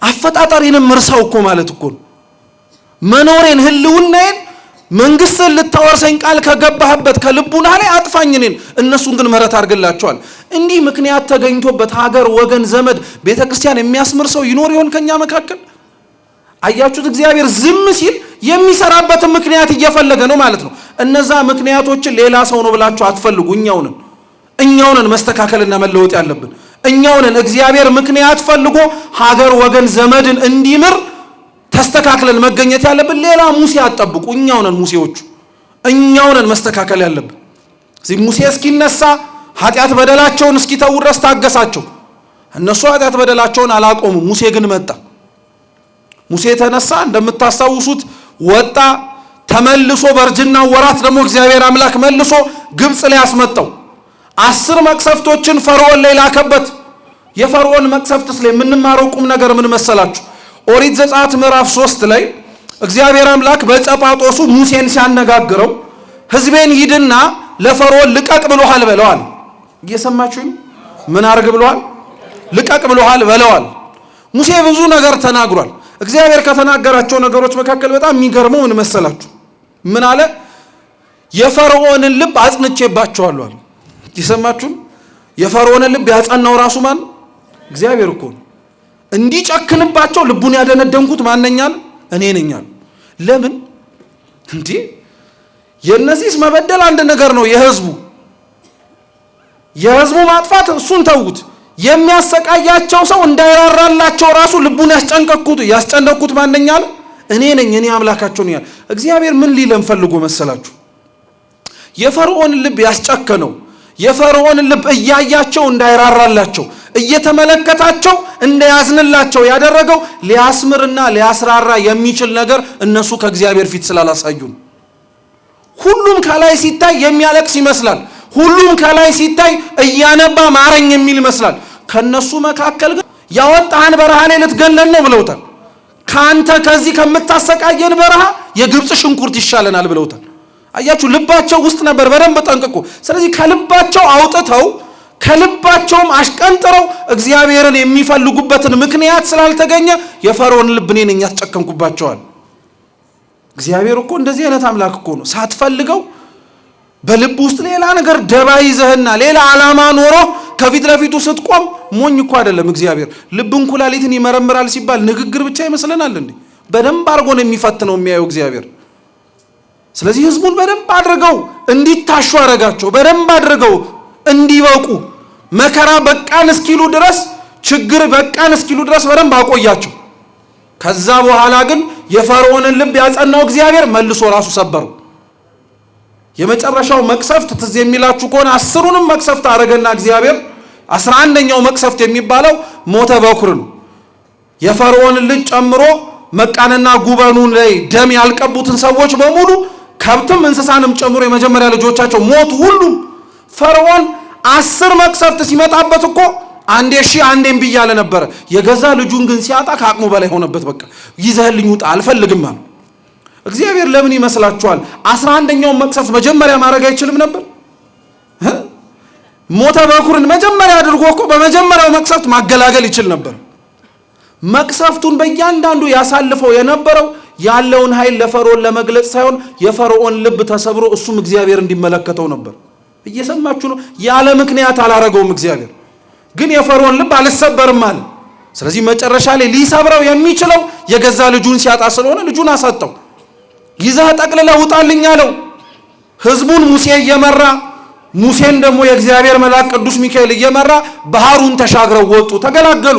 አፈጣጣሪንም እርሳው እኮ ማለት እኮ ነው። መኖሬን ህልውናዬን መንግስትን ልታወርሰኝ ቃል ከገባህበት ከልቡና ላይ አጥፋኝ እኔን፣ እነሱን ግን ምህረት አድርግላቸዋል። እንዲህ ምክንያት ተገኝቶበት ሀገር፣ ወገን፣ ዘመድ፣ ቤተክርስቲያን የሚያስምር ሰው ይኖር ይሆን ከኛ መካከል? አያችሁት? እግዚአብሔር ዝም ሲል የሚሰራበትን ምክንያት እየፈለገ ነው ማለት ነው። እነዛ ምክንያቶችን ሌላ ሰው ነው ብላችሁ አትፈልጉ። እኛውንን መስተካከልና መለወጥ ያለብን እኛውንን። እግዚአብሔር ምክንያት ፈልጎ ሀገር፣ ወገን፣ ዘመድን እንዲምር ተስተካክለን መገኘት ያለብን። ሌላ ሙሴ አትጠብቁ። ሙሴዎቹ እኛውንን መስተካከል ያለብን። እዚህ ሙሴ እስኪነሳ ኃጢአት በደላቸውን እስኪተው ድረስ ታገሳቸው። እነሱ ኃጢአት በደላቸውን አላቆሙም። ሙሴ ግን መጣ። ሙሴ ተነሳ፣ እንደምታስታውሱት ወጣ። ተመልሶ በእርጅና ወራት ደግሞ እግዚአብሔር አምላክ መልሶ ግብፅ ላይ አስመጣው። 10 መቅሰፍቶችን ፈርዖን ላይ ላከበት። የፈርዖን መቅሰፍትስ ላይ የምንማረው ቁም ነገር ምን መሰላችሁ? ኦሪት ዘጸአት ምዕራፍ 3 ላይ እግዚአብሔር አምላክ በጸጳጦሱ ሙሴን ሲያነጋግረው ህዝቤን ሂድና ለፈርዖን ልቀቅ ብሎሃል በለዋል። እየሰማችሁ ምን አርግ ብሎሃል? ልቀቅ ብሎሃል በለዋል። ሙሴ ብዙ ነገር ተናግሯል። እግዚአብሔር ከተናገራቸው ነገሮች መካከል በጣም የሚገርመው ምን መሰላችሁ? ምን አለ? የፈርዖንን ልብ አጽንቼባቸዋለሁ አለ። እየሰማችሁ የፈርዖንን ልብ ያጸናው ራሱ ማን? እግዚአብሔር እኮ ነው። እንዲጨክንባቸው ልቡን ያደነደንኩት ማንኛል? እኔ ነኛል። ለምን እንዴ? የነዚህስ መበደል አንድ ነገር ነው። የህዝቡ ማጥፋት እሱን ተውት። የሚያሰቃያቸው ሰው እንዳይራራላቸው ራሱ ልቡን ያስጨነቅኩት ማንኛል? እኔ ነኝ። እኔ አምላካቸው ነኝ። እግዚአብሔር ምን ሊለን ፈልጎ መሰላችሁ? የፈርዖን ልብ ያስጨከነው የፈርዖን ልብ እያያቸው እንዳይራራላቸው እየተመለከታቸው እንዳያዝንላቸው ያደረገው ሊያስምርና ሊያስራራ የሚችል ነገር እነሱ ከእግዚአብሔር ፊት ስላላሳዩን። ሁሉም ከላይ ሲታይ የሚያለቅስ ይመስላል። ሁሉም ከላይ ሲታይ እያነባ ማረኝ የሚል ይመስላል። ከነሱ መካከል ግን ያወጣህን በረሃ ላይ ልትገለን ነው ብለውታል። ካንተ ከዚህ ከምታሰቃየን በረሃ የግብፅ ሽንኩርት ይሻለናል ብለውታል። አያችሁ፣ ልባቸው ውስጥ ነበር በደንብ ጠንቅቆ። ስለዚህ ከልባቸው አውጥተው ከልባቸውም አሽቀንጥረው እግዚአብሔርን የሚፈልጉበትን ምክንያት ስላልተገኘ የፈርዖን ልብ እኔ ነኝ ያስጨከንኩባቸዋል። እግዚአብሔር እኮ እንደዚህ አይነት አምላክ እኮ ነው። ሳትፈልገው በልብ ውስጥ ሌላ ነገር ደባ ይዘህና ሌላ ዓላማ ኖሮ ከፊት ለፊቱ ስትቆም ሞኝ እኮ አይደለም እግዚአብሔር። ልብን ኩላሊትን ይመረምራል ሲባል ንግግር ብቻ ይመስለናል እንዴ? በደንብ አድርጎ ነው የሚፈትነው የሚያየው እግዚአብሔር። ስለዚህ ህዝቡን በደንብ አድርገው እንዲታሹ አረጋቸው። በደንብ አድርገው እንዲበቁ መከራ በቃን እስኪሉ ድረስ ችግር በቃን እስኪሉ ድረስ በደንብ አቆያቸው። ከዛ በኋላ ግን የፈርዖንን ልብ ያጸናው እግዚአብሔር መልሶ ራሱ ሰበረው። የመጨረሻው መቅሰፍት ትዝ የሚላችሁ ከሆነ 10ሩንም መቅሰፍት አረገና እግዚአብሔር 11ኛው መቅሰፍት የሚባለው ሞተ በኩር ነው። የፈርዖንን ልጅ ጨምሮ መቃንና ጉበኑን ላይ ደም ያልቀቡትን ሰዎች በሙሉ ከብትም እንስሳንም ጨምሮ የመጀመሪያ ልጆቻቸው ሞቱ ሁሉም። ፈርዖን 10 መቅሰፍት ሲመጣበት እኮ አንዴ እሺ አንዴም ብያለ ነበር። የገዛ ልጁን ግን ሲያጣ ከአቅሙ በላይ ሆነበት። በቃ ይዘህልኝ ውጣ አልፈልግም አለ። እግዚአብሔር ለምን ይመስላችኋል 11ኛው መቅሰፍት መጀመሪያ ማድረግ አይችልም ነበር? ሞተ በኩርን መጀመሪያ አድርጎ እኮ በመጀመሪያው መቅሰፍት ማገላገል ይችል ነበር። መቅሰፍቱን በእያንዳንዱ ያሳልፈው የነበረው ያለውን ኃይል ለፈርዖን ለመግለጽ ሳይሆን የፈርዖን ልብ ተሰብሮ እሱም እግዚአብሔር እንዲመለከተው ነበር። እየሰማችሁ ነው? ያለ ምክንያት አላረገውም። እግዚአብሔር ግን የፈርዖን ልብ አልሰበርም አለ። ስለዚህ መጨረሻ ላይ ሊሰብረው የሚችለው የገዛ ልጁን ሲያጣ ስለሆነ ልጁን አሰጠው። ይዘህ ጠቅልለህ ውጣልኝ አለው። ህዝቡን ሙሴ እየመራ ሙሴን ደግሞ የእግዚአብሔር መልአክ ቅዱስ ሚካኤል እየመራ ባህሩን ተሻግረው ወጡ፣ ተገላገሉ።